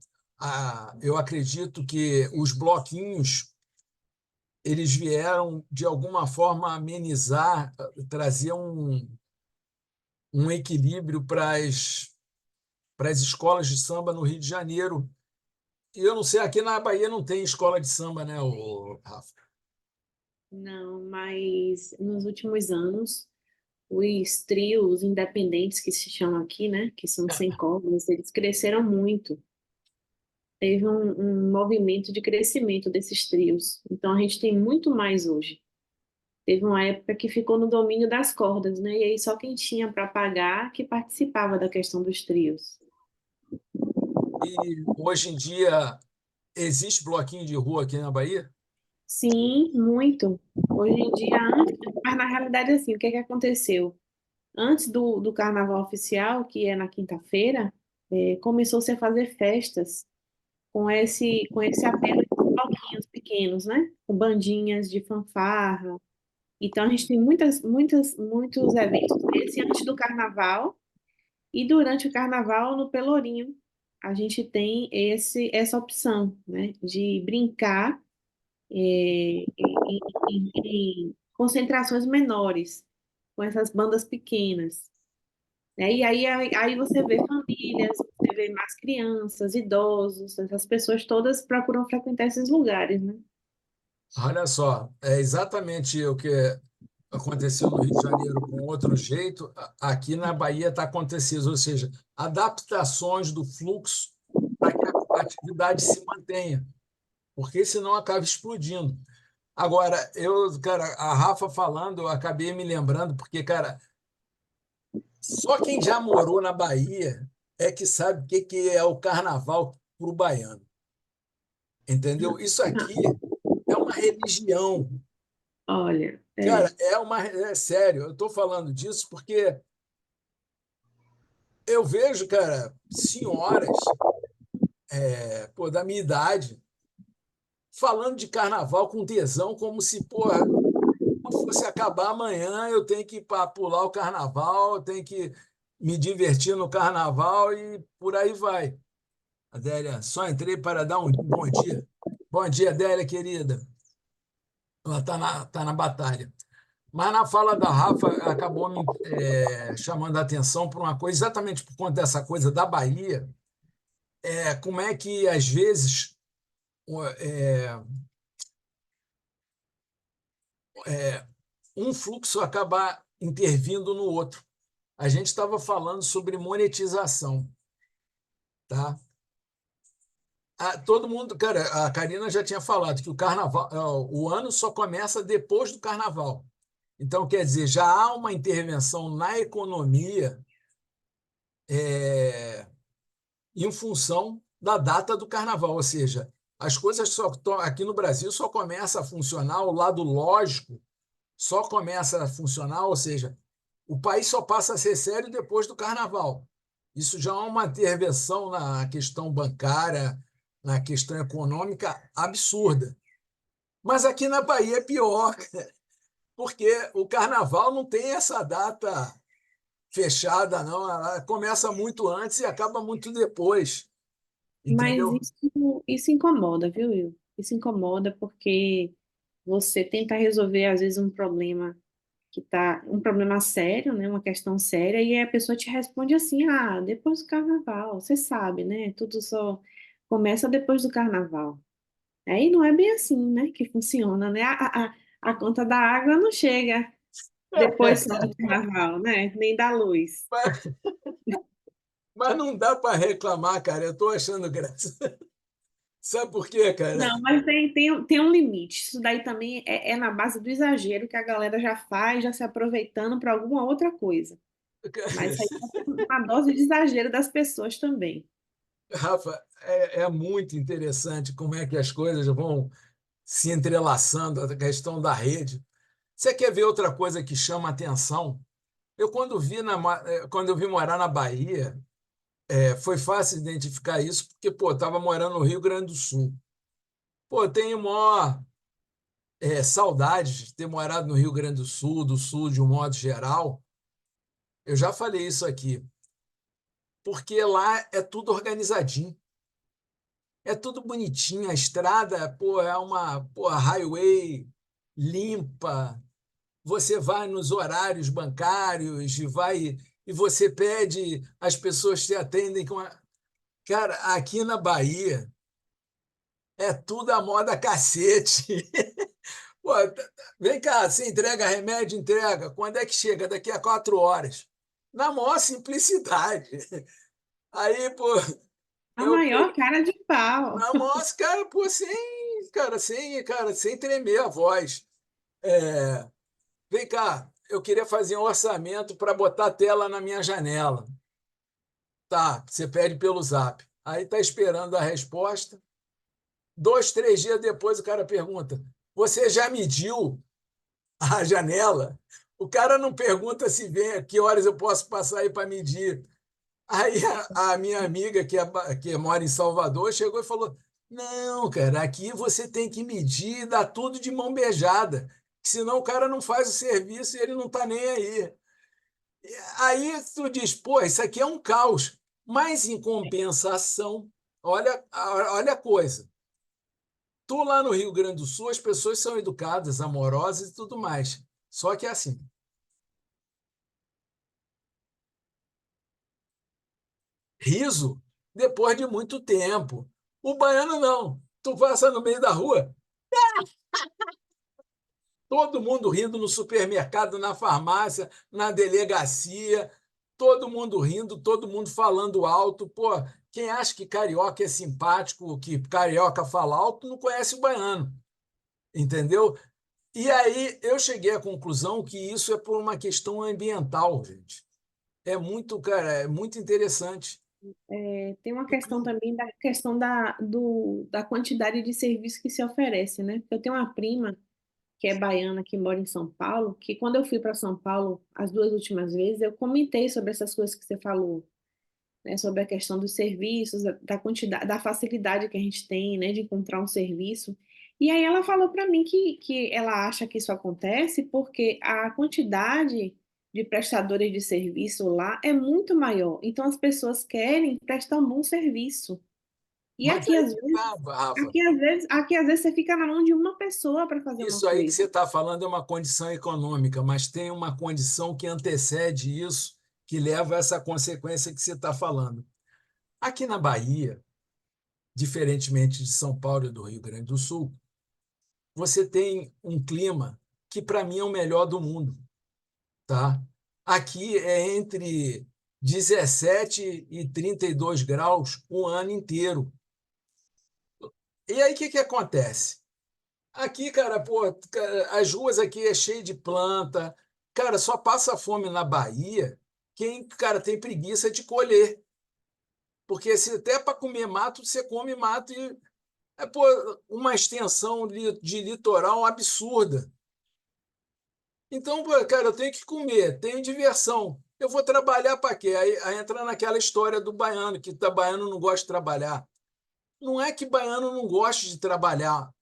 Speaker 1: eu acredito que os bloquinhos eles vieram de alguma forma amenizar, trazer um equilíbrio para as escolas de samba no Rio de Janeiro. E eu não sei, aqui na Bahia não tem escola de samba, né, Rafa?
Speaker 3: Não, mas nos últimos anos, os trios independentes que se chamam aqui, né, que são sem cordas, eles cresceram muito. Teve um movimento de crescimento desses trios. Então a gente tem muito mais hoje. Teve uma época que ficou no domínio das cordas, né? E aí só quem tinha para pagar que participava da questão dos trios.
Speaker 1: E hoje em dia existe bloquinho de rua aqui na Bahia?
Speaker 3: Sim, muito. Hoje em dia, mas na realidade, assim, o que é que aconteceu? Antes do carnaval oficial, que é na quinta-feira, começou-se a fazer festas com esse apelo de bloquinhos pequenos, né? Com bandinhas de fanfarra. Então, a gente tem muitos eventos desse antes do carnaval e durante o carnaval no Pelourinho. A gente tem essa opção, né? De brincar em concentrações menores, com essas bandas pequenas. né? E aí você vê famílias, você vê mais crianças, idosos, essas pessoas todas procuram frequentar esses lugares, né?
Speaker 1: Olha só, é exatamente o que aconteceu no Rio de Janeiro com outro jeito, aqui na Bahia está acontecendo, ou seja, adaptações do fluxo para que a atividade se mantenha, porque senão acaba explodindo. Agora, cara, a Rafa falando, eu acabei me lembrando, porque, cara, só quem já morou na Bahia é que sabe o que que é o carnaval para o baiano, entendeu? Isso aqui é uma religião.
Speaker 3: Olha,
Speaker 1: Cara, é sério, eu estou falando disso porque eu vejo, cara, senhoras, pô, da minha idade, falando de carnaval com tesão, como se, porra, não fosse acabar amanhã, eu tenho que ir para pular o carnaval, eu tenho que me divertir no carnaval e por aí vai. Adélia, só entrei para dar um bom dia. Bom dia, Adélia, querida. Ela tá na batalha. Mas na fala da Rafa, acabou me chamando a atenção por uma coisa, exatamente por conta dessa coisa da Bahia, como é que, às vezes, é, um fluxo acaba intervindo no outro. A gente estava falando sobre monetização, tá? Todo mundo, cara, a Karina já tinha falado que o carnaval, o ano só começa depois do carnaval. Então, quer dizer, já há uma intervenção na economia é, em função da data do carnaval, ou seja, as coisas aqui no Brasil só começa a funcionar, o lado lógico só começa a funcionar, ou seja, o país só passa a ser sério depois do carnaval. Isso já é uma intervenção na questão bancária, na questão econômica absurda. Mas aqui na Bahia é pior, porque o carnaval não tem essa data fechada, não. Ela começa muito antes e acaba muito depois,
Speaker 3: mas
Speaker 1: entendeu?
Speaker 3: isso incomoda, viu, Will? Isso incomoda porque você tenta resolver, às vezes, um problema que tá um problema sério, né, uma questão séria, e a pessoa te responde assim: "Ah, depois do carnaval, você sabe, né? Tudo só começa depois do carnaval". Aí não é bem assim, né, que funciona, né? A conta da água não chega depois só do carnaval, né? Nem da luz.
Speaker 1: Mas, mas não dá para reclamar, cara. Eu estou achando graça. Sabe por quê, cara?
Speaker 3: Não, mas tem um limite. Isso daí também é na base do exagero que a galera já faz, já se aproveitando para alguma outra coisa. Mas isso aí é uma dose de exagero das pessoas também.
Speaker 1: Rafa, é muito interessante como é que as coisas vão se entrelaçando, a questão da rede. Você quer ver outra coisa que chama atenção? Quando eu vim morar na Bahia, foi fácil identificar isso, porque, pô, estava morando no Rio Grande do Sul. Pô, eu tenho maior saudade de ter morado no Rio Grande do Sul de um modo geral. Eu já falei isso aqui, porque lá é tudo organizadinho. É tudo bonitinho, a estrada, pô, é uma, pô, highway limpa. Você vai nos horários bancários e você pede, as pessoas te atendem com a... Cara, aqui na Bahia é tudo a moda cacete. Pô, vem cá, você entrega remédio? Entrega. Quando é que chega? Daqui a 4 horas. Na maior simplicidade. Aí, pô,
Speaker 3: A
Speaker 1: eu
Speaker 3: maior cara de pau.
Speaker 1: na mostra, cara, pô, sem tremer a voz. É, vem cá, eu queria fazer um orçamento para botar tela na minha janela. Tá, você pede pelo Zap. Aí tá esperando a resposta. 2, 3 dias depois o cara pergunta: Você já mediu a janela? O cara não pergunta se vem, que horas eu posso passar aí para medir. Aí a minha amiga, que mora em Salvador, chegou e falou: Não, cara, aqui você tem que medir e dar tudo de mão beijada, senão o cara não faz o serviço e ele não está nem aí. Aí tu diz: Pô, isso aqui é um caos. Mas, em compensação, olha a coisa. Tu lá no Rio Grande do Sul, as pessoas são educadas, amorosas e tudo mais. Só que é assim. riso depois de muito tempo. O baiano não. Tu passa no meio da rua, todo mundo rindo no supermercado, na farmácia, na delegacia, todo mundo rindo, todo mundo falando alto. Pô, quem acha que carioca é simpático, que carioca fala alto, não conhece o baiano, entendeu? E aí eu cheguei à conclusão que isso é por uma questão ambiental, gente. É muito, cara, é muito interessante.
Speaker 3: Tem uma questão também da questão da quantidade de serviço que se oferece, né? Eu tenho uma prima que é baiana, que mora em São Paulo, que quando eu fui para São Paulo as duas últimas vezes, eu comentei sobre essas coisas que você falou, né? Sobre a questão dos serviços, da quantidade, da facilidade que a gente tem, né? De encontrar um serviço. E aí ela falou para mim que ela acha que isso acontece porque a quantidade de prestadores de serviço lá é muito maior. Então as pessoas querem prestar um bom serviço. E
Speaker 1: Mas
Speaker 3: aqui
Speaker 1: aí,
Speaker 3: às vezes,
Speaker 1: Rafa,
Speaker 3: aqui às vezes você fica na mão de uma pessoa para fazer uma
Speaker 1: isso aí que
Speaker 3: coisa.
Speaker 1: você está falando é uma condição econômica, mas tem uma condição que antecede isso, que leva a essa consequência que você está falando. Aqui na Bahia, diferentemente de São Paulo e do Rio Grande do Sul, você tem um clima que, para mim, é o melhor do mundo. Tá? Aqui é entre 17 e 32 graus o ano inteiro. E aí, o que acontece? Aqui, cara, pô, as ruas aqui é cheio de planta. Cara, só passa fome na Bahia quem, cara, tem preguiça de colher. Porque se até para comer mato, você come mato e é, pô, uma extensão de litoral absurda. Então, pô, cara, eu tenho que comer, tenho diversão. Eu vou trabalhar para quê? Aí entra naquela história do baiano, que baiano não gosta de trabalhar. Não é que baiano não goste de trabalhar.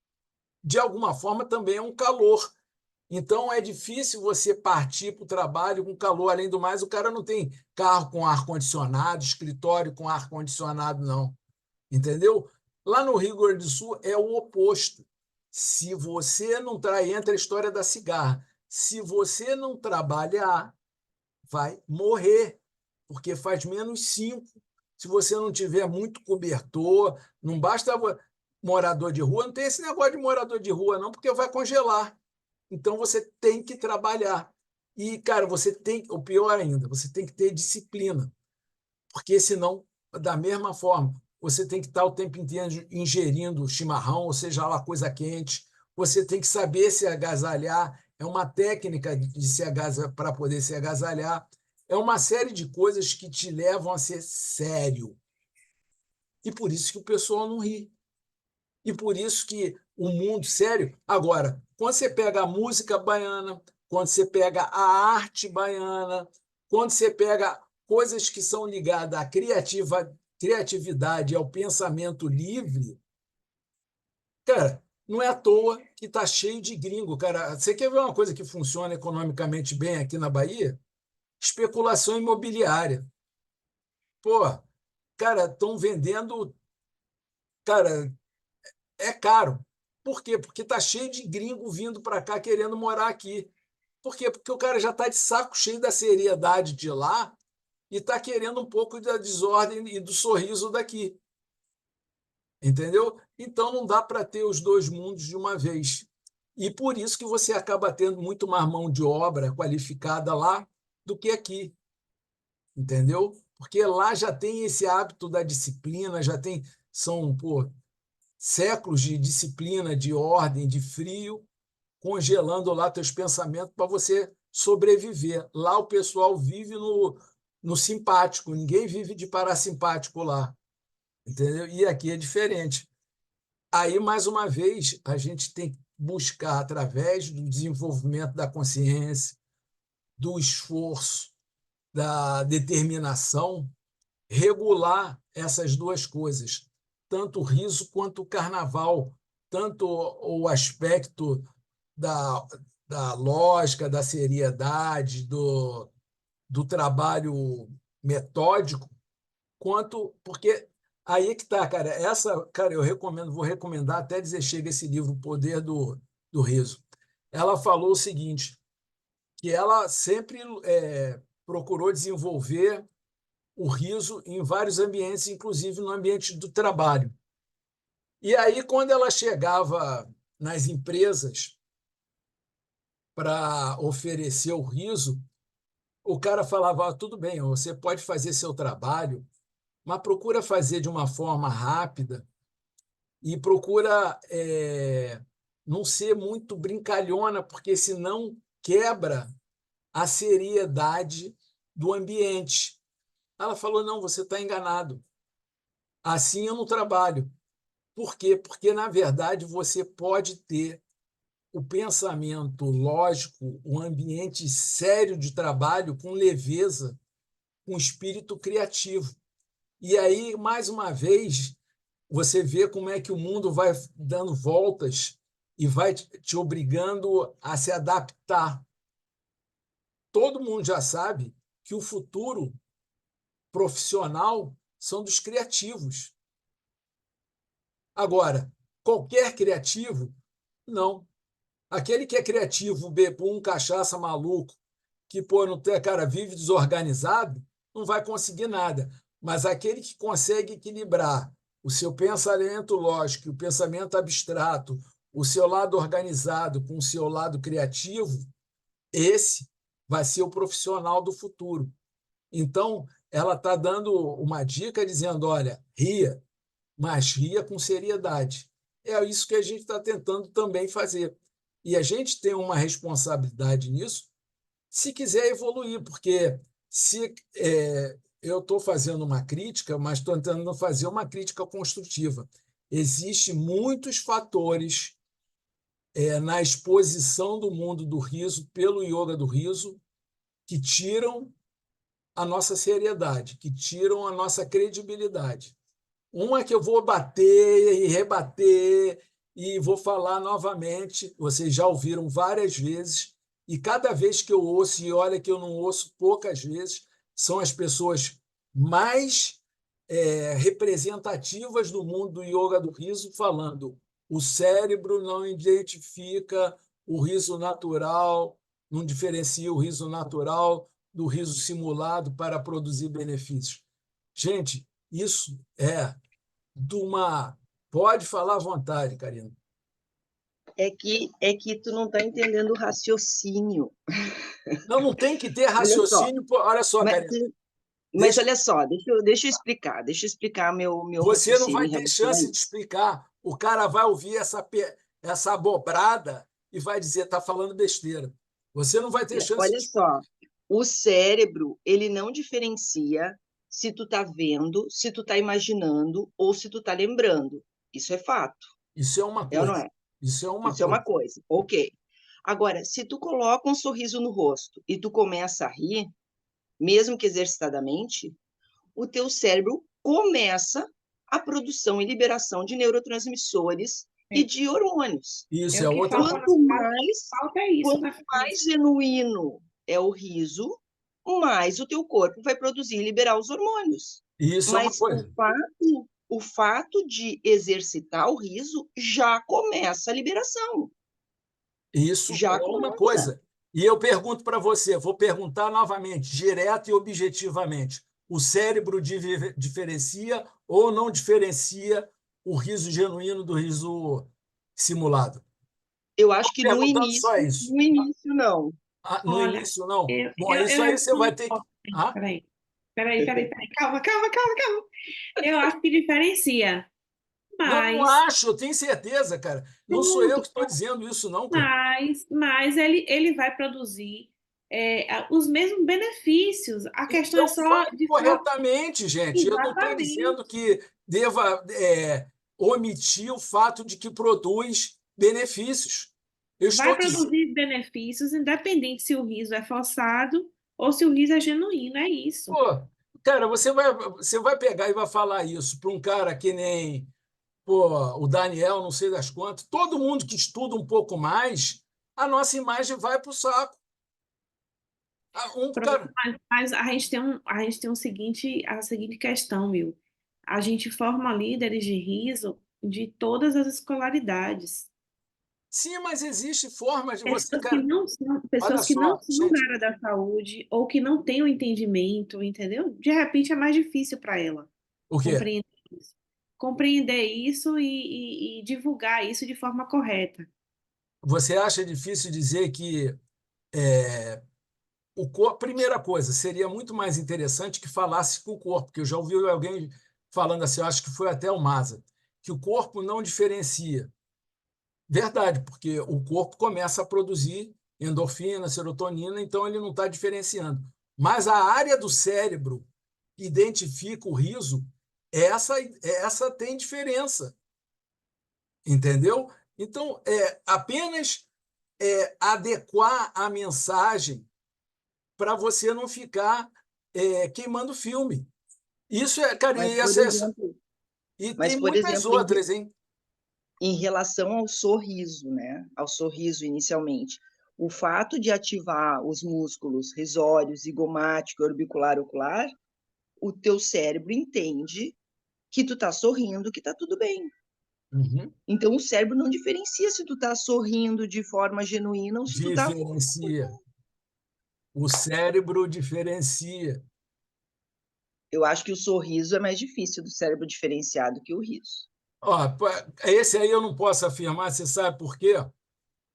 Speaker 1: De alguma forma também é um calor. Então é difícil você partir para o trabalho com calor. Além do mais, o cara não tem carro com ar-condicionado, escritório com ar-condicionado, não. Entendeu? Lá no Rio Grande do Sul é o oposto. Se você não trai, entra a história da cigarra. Se você não trabalhar, vai morrer, porque faz -5. Se você não tiver muito cobertor, não basta morador de rua, não tem esse negócio de morador de rua, não, porque vai congelar. Então você tem que trabalhar. E, cara, você tem, o pior ainda, você tem que ter disciplina, porque senão, da mesma forma, você tem que estar o tempo inteiro ingerindo chimarrão, ou seja lá, coisa quente, você tem que saber se agasalhar, é uma técnica de se agasalhar para poder se agasalhar, é uma série de coisas que te levam a ser sério. E por isso que o pessoal não ri. E por isso que o mundo, sério, agora, quando você pega a música baiana, quando você pega a arte baiana, quando você pega coisas que são ligadas à criatividade, ao pensamento livre, cara, não é à toa que está cheio de gringo, cara. Você quer ver uma coisa que funciona economicamente bem aqui na Bahia? Especulação imobiliária. Pô, cara, estão vendendo, cara, é caro. Por quê? Porque está cheio de gringo vindo para cá querendo morar aqui. Por quê? Porque o cara já está de saco cheio da seriedade de lá e está querendo um pouco da desordem e do sorriso daqui. Entendeu? Então não dá para ter os dois mundos de uma vez. E por isso que você acaba tendo muito mais mão de obra qualificada lá do que aqui. Entendeu? Porque lá já tem esse hábito da disciplina, já tem, são, pô, séculos de disciplina, de ordem, de frio, congelando lá teus pensamentos para você sobreviver. Lá o pessoal vive no simpático, ninguém vive de parasimpático lá, entendeu? E aqui é diferente. Aí, mais uma vez, a gente tem que buscar, através do desenvolvimento da consciência, do esforço, da determinação, regular essas duas coisas, tanto o riso quanto o carnaval, tanto o aspecto da, da lógica, da seriedade, do trabalho metódico, quanto. Porque aí é que está, cara. Essa, cara, eu recomendo, vou recomendar até dizer chega esse livro, O Poder do Riso. Ela falou o seguinte, que ela sempre procurou desenvolver o riso em vários ambientes, inclusive no ambiente do trabalho. E aí, quando ela chegava nas empresas para oferecer o riso, o cara falava: tudo bem, você pode fazer seu trabalho, mas procura fazer de uma forma rápida e procura não ser muito brincalhona, porque senão quebra a seriedade do ambiente. Ela falou: não, você está enganado. Assim eu não trabalho. Por quê? Porque, na verdade, você pode ter o pensamento lógico, um ambiente sério de trabalho com leveza, com espírito criativo. E aí, mais uma vez, você vê como é que o mundo vai dando voltas e vai te obrigando a se adaptar. Todo mundo já sabe que o futuro profissional são dos criativos. Agora, qualquer criativo, não. Aquele que é criativo, bebum, cachaça, maluco, que, pô, não tem, cara, vive desorganizado, não vai conseguir nada. Mas aquele que consegue equilibrar o seu pensamento lógico, o pensamento abstrato, o seu lado organizado com o seu lado criativo, esse vai ser o profissional do futuro. Então, ela está dando uma dica dizendo: olha, ria, mas ria com seriedade. É isso que a gente está tentando também fazer. E a gente tem uma responsabilidade nisso, se quiser evoluir, porque se eu estou fazendo uma crítica, mas estou tentando fazer uma crítica construtiva. Existem muitos fatores na exposição do mundo do riso pelo yoga do riso que tiram a nossa seriedade, que tiram a nossa credibilidade. Uma que eu vou bater e rebater e vou falar novamente, vocês já ouviram várias vezes, e cada vez que eu ouço, e olha que eu não ouço poucas vezes, são as pessoas mais representativas do mundo do yoga do riso falando: o cérebro não identifica o riso natural, não diferencia o riso natural do riso simulado para produzir benefícios. Gente, isso é de uma. Pode falar à vontade, Karina.
Speaker 2: É que tu não está entendendo o raciocínio.
Speaker 1: Não, não tem que ter
Speaker 2: Olha só,
Speaker 1: raciocínio. Olha só,
Speaker 2: mas,
Speaker 1: Karina.
Speaker 2: mas
Speaker 1: Deixa,
Speaker 2: olha só, deixa eu explicar meu
Speaker 1: você não
Speaker 2: raciocínio
Speaker 1: vai
Speaker 2: em
Speaker 1: ter
Speaker 2: relação a
Speaker 1: chance de
Speaker 2: isso.
Speaker 1: explicar. O cara vai ouvir essa abobrada e vai dizer: está falando besteira. Você não vai ter chance
Speaker 2: Olha
Speaker 1: de.
Speaker 2: só, o cérebro, ele não diferencia se tu tá vendo, se tu tá imaginando ou se tu tá lembrando. Isso é fato,
Speaker 1: Isso é uma
Speaker 2: é ou não
Speaker 1: coisa.
Speaker 2: é?
Speaker 1: Isso é uma
Speaker 2: Isso é uma
Speaker 1: coisa.
Speaker 2: coisa, ok. Agora, se tu coloca um sorriso no rosto e tu começa a rir, mesmo que exercitadamente, o teu cérebro começa a produção e liberação de neurotransmissores e
Speaker 3: É,
Speaker 2: de hormônios.
Speaker 1: Isso
Speaker 3: é
Speaker 1: é
Speaker 3: o que
Speaker 1: outra
Speaker 3: falta,
Speaker 1: coisa.
Speaker 3: falta é isso
Speaker 2: Quanto
Speaker 3: na
Speaker 2: mais
Speaker 3: cabeça.
Speaker 2: genuíno é o riso, mais o teu corpo vai produzir e liberar os hormônios.
Speaker 1: Isso é uma
Speaker 2: Mas
Speaker 1: coisa.
Speaker 2: o fato de exercitar o riso já começa a liberação.
Speaker 1: Isso
Speaker 2: Já
Speaker 1: é uma
Speaker 2: começa.
Speaker 1: coisa. E eu pergunto para você, vou perguntar novamente, direto e objetivamente: o cérebro diferencia ou não diferencia o riso genuíno do riso simulado?
Speaker 2: Eu acho que no
Speaker 1: Perguntando só
Speaker 2: início,
Speaker 1: isso.
Speaker 2: no início não.
Speaker 1: No
Speaker 3: Olha,
Speaker 1: início, não.
Speaker 3: eu,
Speaker 1: Bom,
Speaker 3: eu,
Speaker 1: isso
Speaker 3: eu
Speaker 1: aí você vai
Speaker 3: respondo.
Speaker 1: ter que. Ah?
Speaker 3: Peraí. Calma, calma, calma, calma. Eu acho que diferencia,
Speaker 1: Não, não
Speaker 3: mas
Speaker 1: acho, eu tenho certeza, cara. Não sou eu
Speaker 3: pronto,
Speaker 1: que estou dizendo isso, não, cara.
Speaker 3: mas ele vai produzir os mesmos benefícios. A questão é
Speaker 1: Então
Speaker 3: só
Speaker 1: fale
Speaker 3: de
Speaker 1: corretamente, gente. Eu não estou dizendo
Speaker 3: exatamente.
Speaker 1: que deva omitir o fato de que produz benefícios. Eu
Speaker 3: Vai
Speaker 1: estou dizendo,
Speaker 3: produzir benefícios, independente se o riso é forçado ou se o riso é genuíno, é isso.
Speaker 1: pô, cara, você vai pegar e vai falar isso para um cara que nem pô, o Daniel, não sei das quantas, todo mundo que estuda um pouco mais, a nossa imagem vai para o saco.
Speaker 3: Pronto,
Speaker 1: Cara,
Speaker 3: mas a seguinte questão, Will. A gente forma líderes de riso de todas as escolaridades.
Speaker 1: Sim, mas existe formas de você,
Speaker 3: Pessoas que
Speaker 1: cara.
Speaker 3: não são,
Speaker 1: Olha
Speaker 3: pessoas que não
Speaker 1: só,
Speaker 3: são da
Speaker 1: gente,
Speaker 3: área da saúde ou que não têm o entendimento, entendeu? De repente é mais difícil para ela
Speaker 1: o quê?
Speaker 3: compreender isso. Compreender isso e divulgar isso de forma correta.
Speaker 1: Você acha difícil dizer que é, primeira coisa, seria muito mais interessante que falasse com o corpo, porque eu já ouvi alguém falando assim, eu acho que foi até o Maza, que o corpo não diferencia. Verdade, porque o corpo começa a produzir endorfina, serotonina, então ele não está diferenciando. Mas a área do cérebro que identifica o riso, essa tem diferença, entendeu? Então, apenas adequar a mensagem para você não ficar queimando filme. Isso é, cara,
Speaker 2: Mas,
Speaker 1: e,
Speaker 2: por exemplo,
Speaker 1: e
Speaker 2: mas,
Speaker 1: tem
Speaker 2: por
Speaker 1: muitas
Speaker 2: exemplo,
Speaker 1: outras, hein?
Speaker 2: em relação ao sorriso, né? Ao sorriso inicialmente. O fato de ativar os músculos risório, zigomático, orbicular, ocular, o teu cérebro entende que tu tá sorrindo, que tá tudo bem.
Speaker 1: Uhum.
Speaker 2: Então o cérebro não diferencia se tu tá sorrindo de forma genuína ou se tu tá.
Speaker 1: Diferencia. O cérebro diferencia.
Speaker 2: Eu acho que o sorriso é mais difícil do cérebro diferenciar do que o riso.
Speaker 1: Ó, esse aí eu não posso afirmar, você sabe por quê?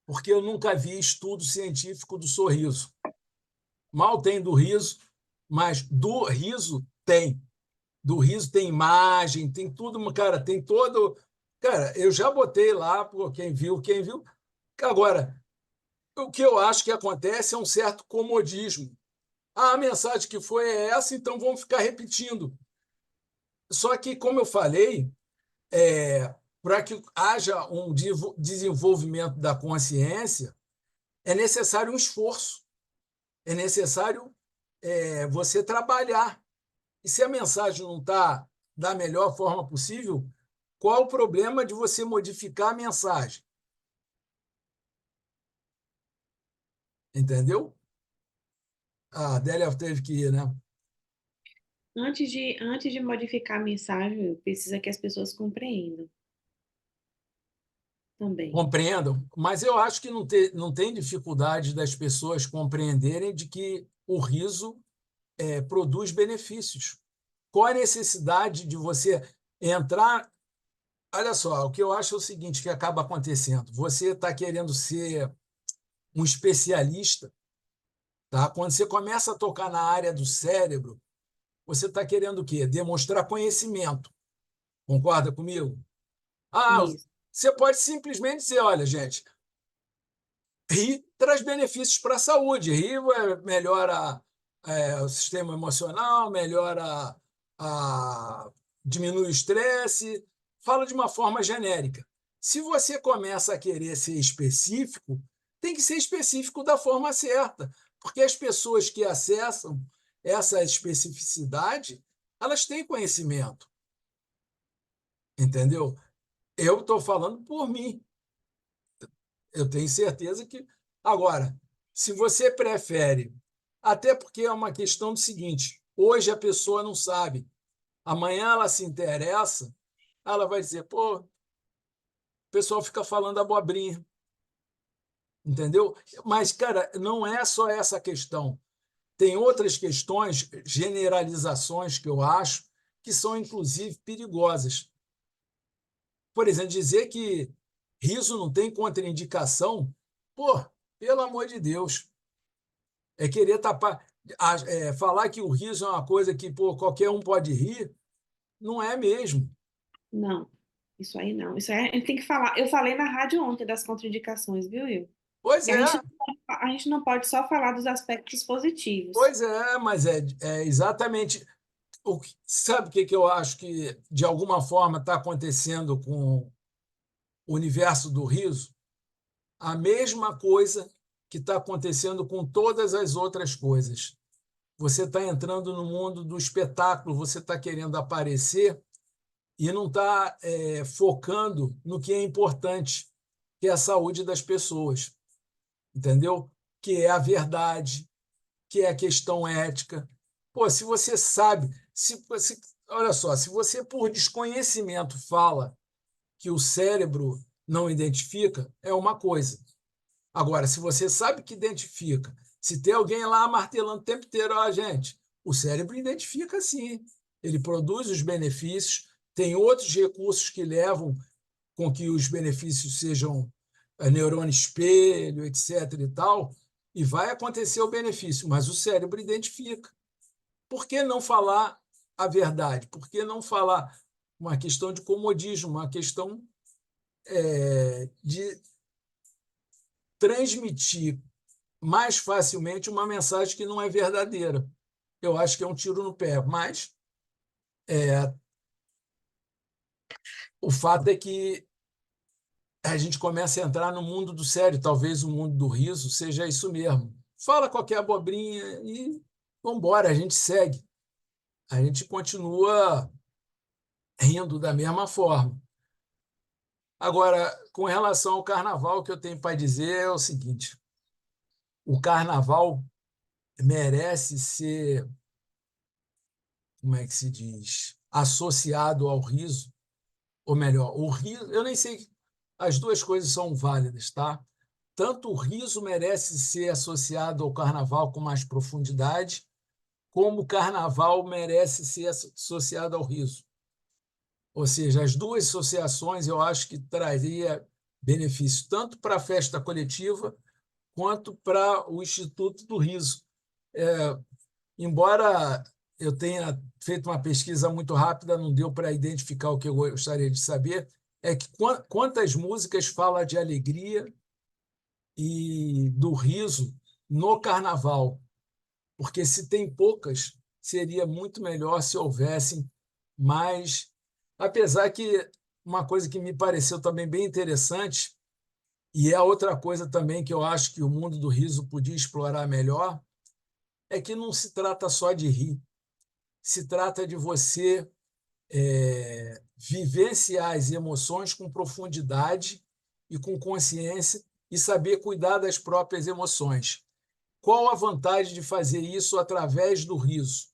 Speaker 1: Porque eu nunca vi estudo científico do sorriso. Mal tem do riso, mas do riso tem. Do riso tem imagem, tem tudo, cara, tem todo. Cara, eu já botei lá, pô, quem viu, quem viu. Agora, o que eu acho que acontece é um certo comodismo. Ah, a mensagem que foi é essa, então vamos ficar repetindo. Só que, como eu falei, para que haja um desenvolvimento da consciência, é necessário um esforço, é necessário você trabalhar. E se a mensagem não está da melhor forma possível, qual o problema de você modificar a mensagem? Entendeu? A Adélia teve que ir, né?
Speaker 3: Antes de modificar a mensagem, precisa que as pessoas compreendam também.
Speaker 1: Compreendam, mas eu acho que não tem dificuldade das pessoas compreenderem de que o riso produz benefícios. Qual a necessidade de você entrar? Olha só, o que eu acho é o seguinte que acaba acontecendo. Você está querendo ser um especialista, tá? Quando você começa a tocar na área do cérebro, você está querendo o quê? Demonstrar conhecimento. Concorda comigo? Ah,
Speaker 3: Isso.
Speaker 1: você pode simplesmente dizer, olha, gente, rir traz benefícios para a saúde. Rir melhora o sistema emocional, diminui o estresse, fala de uma forma genérica. Se você começa a querer ser específico, tem que ser específico da forma certa, porque as pessoas que acessam essa especificidade, elas têm conhecimento, entendeu? Eu estou falando por mim. Eu tenho certeza que. Agora, se você prefere, até porque é uma questão do seguinte: hoje a pessoa não sabe, amanhã ela se interessa, ela vai dizer, pô, o pessoal fica falando abobrinha, entendeu? Mas, cara, não é só essa questão. Tem outras questões, generalizações que eu acho que são, inclusive, perigosas. Por exemplo, dizer que riso não tem contraindicação, pô, pelo amor de Deus. É querer tapar, falar que o riso é uma coisa que pô, qualquer um pode rir, não é mesmo.
Speaker 3: Não, isso aí não. Isso aí a gente tem que falar. Eu falei na rádio ontem das contraindicações, viu, Will?
Speaker 1: Pois
Speaker 3: Que
Speaker 1: é,
Speaker 3: a gente não pode só falar dos aspectos positivos.
Speaker 1: mas é exatamente. Sabe o que eu acho que, de alguma forma, está acontecendo com o universo do riso? A mesma coisa que está acontecendo com todas as outras coisas. Você está entrando no mundo do espetáculo, você está querendo aparecer e não está focando no que é importante, que é a saúde das pessoas, entendeu? Que é a verdade, que é a questão ética. Pô, se você sabe, olha só, se você por desconhecimento fala que o cérebro não identifica, é uma coisa. Agora, se você sabe que identifica, se tem alguém lá martelando o tempo inteiro, ó, gente, o cérebro identifica sim. Ele produz os benefícios, tem outros recursos que levam com que os benefícios sejam neurônio espelho, etc. e tal, e vai acontecer o benefício, mas o cérebro identifica. Por que não falar a verdade? Por que não falar uma questão de comodismo, uma questão de transmitir mais facilmente uma mensagem que não é verdadeira? Eu acho que é um tiro no pé, mas o fato é que a gente começa a entrar no mundo do sério, talvez o mundo do riso seja isso mesmo. Fala qualquer abobrinha e vamos embora, a gente segue. A gente continua rindo da mesma forma. Agora, com relação ao carnaval, o que eu tenho para dizer é o seguinte: o carnaval merece ser, como é que se diz, associado ao riso, ou melhor, o riso, eu nem sei, as duas coisas são válidas, tá? Tanto o riso merece ser associado ao carnaval com mais profundidade, como o carnaval merece ser associado ao riso. Ou seja, as duas associações eu acho que traria benefício tanto para a festa coletiva quanto para o Instituto do Riso. Embora eu tenha feito uma pesquisa muito rápida, não deu para identificar o que eu gostaria de saber, é que quantas músicas falam de alegria e do riso no carnaval, porque se tem poucas, seria muito melhor se houvessem mais. Apesar que uma coisa que me pareceu também bem interessante, e é outra coisa também que eu acho que o mundo do riso podia explorar melhor, é que não se trata só de rir, se trata de você vivenciar as emoções com profundidade e com consciência e saber cuidar das próprias emoções. Qual a vantagem de fazer isso através do riso?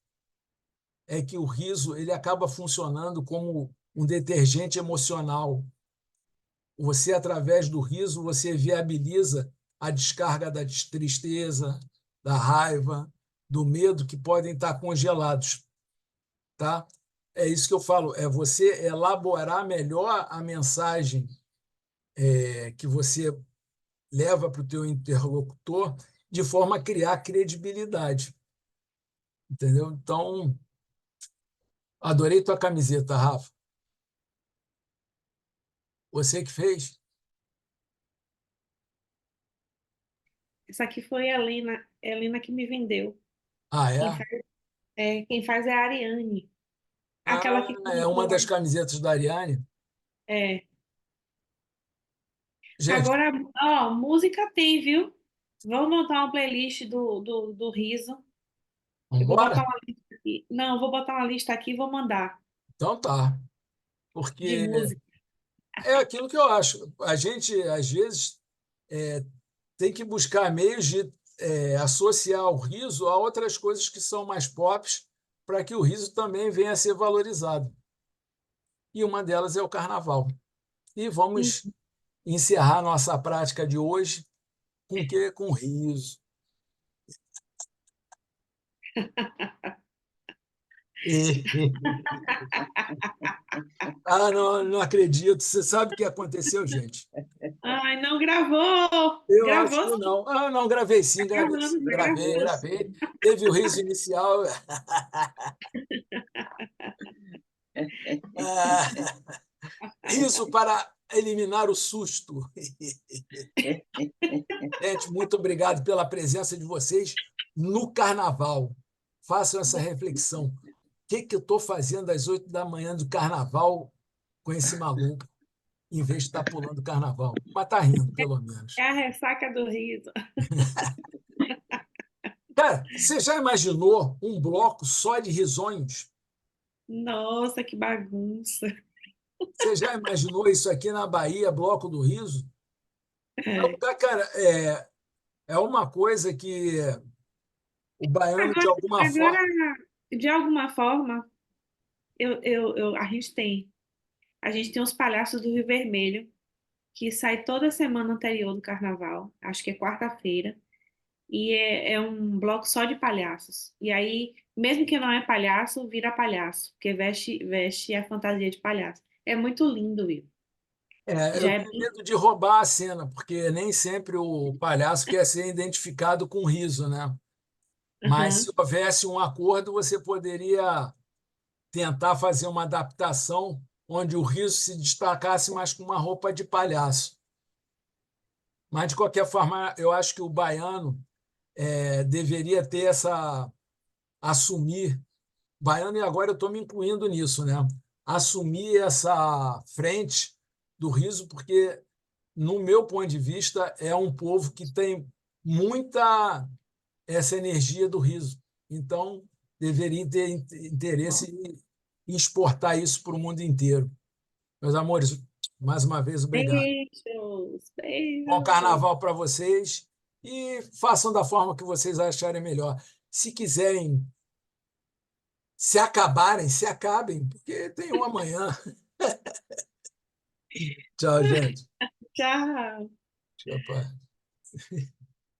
Speaker 1: É que o riso ele acaba funcionando como um detergente emocional. Você, através do riso, você viabiliza a descarga da tristeza, da raiva, do medo que podem estar congelados, tá? É isso que eu falo, é você elaborar melhor a mensagem que você leva para o teu interlocutor de forma a criar credibilidade, entendeu? Então, adorei tua camiseta, Rafa. Você que fez?
Speaker 3: Essa aqui foi a Helena que me vendeu.
Speaker 1: Ah,
Speaker 3: Quem
Speaker 1: é?
Speaker 3: faz, quem faz é a Ariane, aquela
Speaker 1: Ah,
Speaker 3: que
Speaker 1: é uma
Speaker 3: colocou lá.
Speaker 1: das camisetas da Ariane.
Speaker 3: É.
Speaker 1: Gente,
Speaker 3: Agora, ó, música tem, viu? Vamos montar uma playlist do Riso. Eu vou botar
Speaker 1: vambora?
Speaker 3: uma lista aqui. Não, vou botar uma lista aqui e vou mandar
Speaker 1: Então tá.
Speaker 3: de
Speaker 1: Porque
Speaker 3: música.
Speaker 1: é aquilo que eu acho. A gente, às vezes, é, tem que buscar meios de associar o riso a outras coisas que são mais pop, para que o riso também venha a ser valorizado. E uma delas é o carnaval. E
Speaker 3: Hum.
Speaker 1: vamos encerrar nossa prática de hoje com o quê? Com riso. Ah, não, não acredito. Você sabe o que aconteceu, gente?
Speaker 3: Ai, não gravou!
Speaker 1: Eu acho
Speaker 3: Gravou
Speaker 1: que
Speaker 3: sim,
Speaker 1: não. Ah, não, gravei sim,
Speaker 3: tá
Speaker 1: gravei
Speaker 3: gravando,
Speaker 1: sim,
Speaker 3: já
Speaker 1: gravei,
Speaker 3: gravou.
Speaker 1: gravei. Teve o riso inicial. Ah, riso para eliminar o susto. Gente, muito obrigado pela presença de vocês no carnaval. Façam essa reflexão. O que eu estou fazendo às 8 da manhã do carnaval com esse maluco, em vez de estar pulando o carnaval? Mas está rindo, pelo
Speaker 3: É
Speaker 1: menos.
Speaker 3: a ressaca do riso.
Speaker 1: Cara, você já imaginou um bloco só de risonhos?
Speaker 3: Nossa, que bagunça.
Speaker 1: Você já imaginou isso aqui na Bahia, Bloco do Riso?
Speaker 3: É.
Speaker 1: Cara, é uma coisa que o baiano, de
Speaker 3: Agora,
Speaker 1: alguma
Speaker 3: agora,
Speaker 1: forma.
Speaker 3: de alguma forma, a gente tem. A gente tem os palhaços do Rio Vermelho, que sai toda semana anterior do carnaval, acho que é quarta-feira, e é um bloco só de palhaços. E aí, mesmo que não é palhaço, vira palhaço, porque veste a fantasia de palhaço. É muito lindo, Will.
Speaker 1: Eu
Speaker 3: Já é
Speaker 1: tenho medo de roubar a cena, porque nem sempre o palhaço quer ser identificado com riso, né? Mas se
Speaker 3: Aham.
Speaker 1: houvesse um acordo, você poderia tentar fazer uma adaptação onde o riso se destacasse mais com uma roupa de palhaço. Mas, de qualquer forma, eu acho que o baiano deveria ter assumir, baiano, e agora eu estou me incluindo nisso, né? Assumir essa frente do riso, porque, no meu ponto de vista, é um povo que tem muita essa energia do riso. Então, deveria ter interesse em exportar isso para o mundo inteiro. Meus amores, mais uma vez, obrigado.
Speaker 3: Beijos,
Speaker 1: Bom
Speaker 3: beijos.
Speaker 1: carnaval para vocês e façam da forma que vocês acharem melhor. Se quiserem se acabarem, se acabem, porque tem um amanhã. Tchau, gente.
Speaker 3: Tchau.
Speaker 1: Tchau, pai.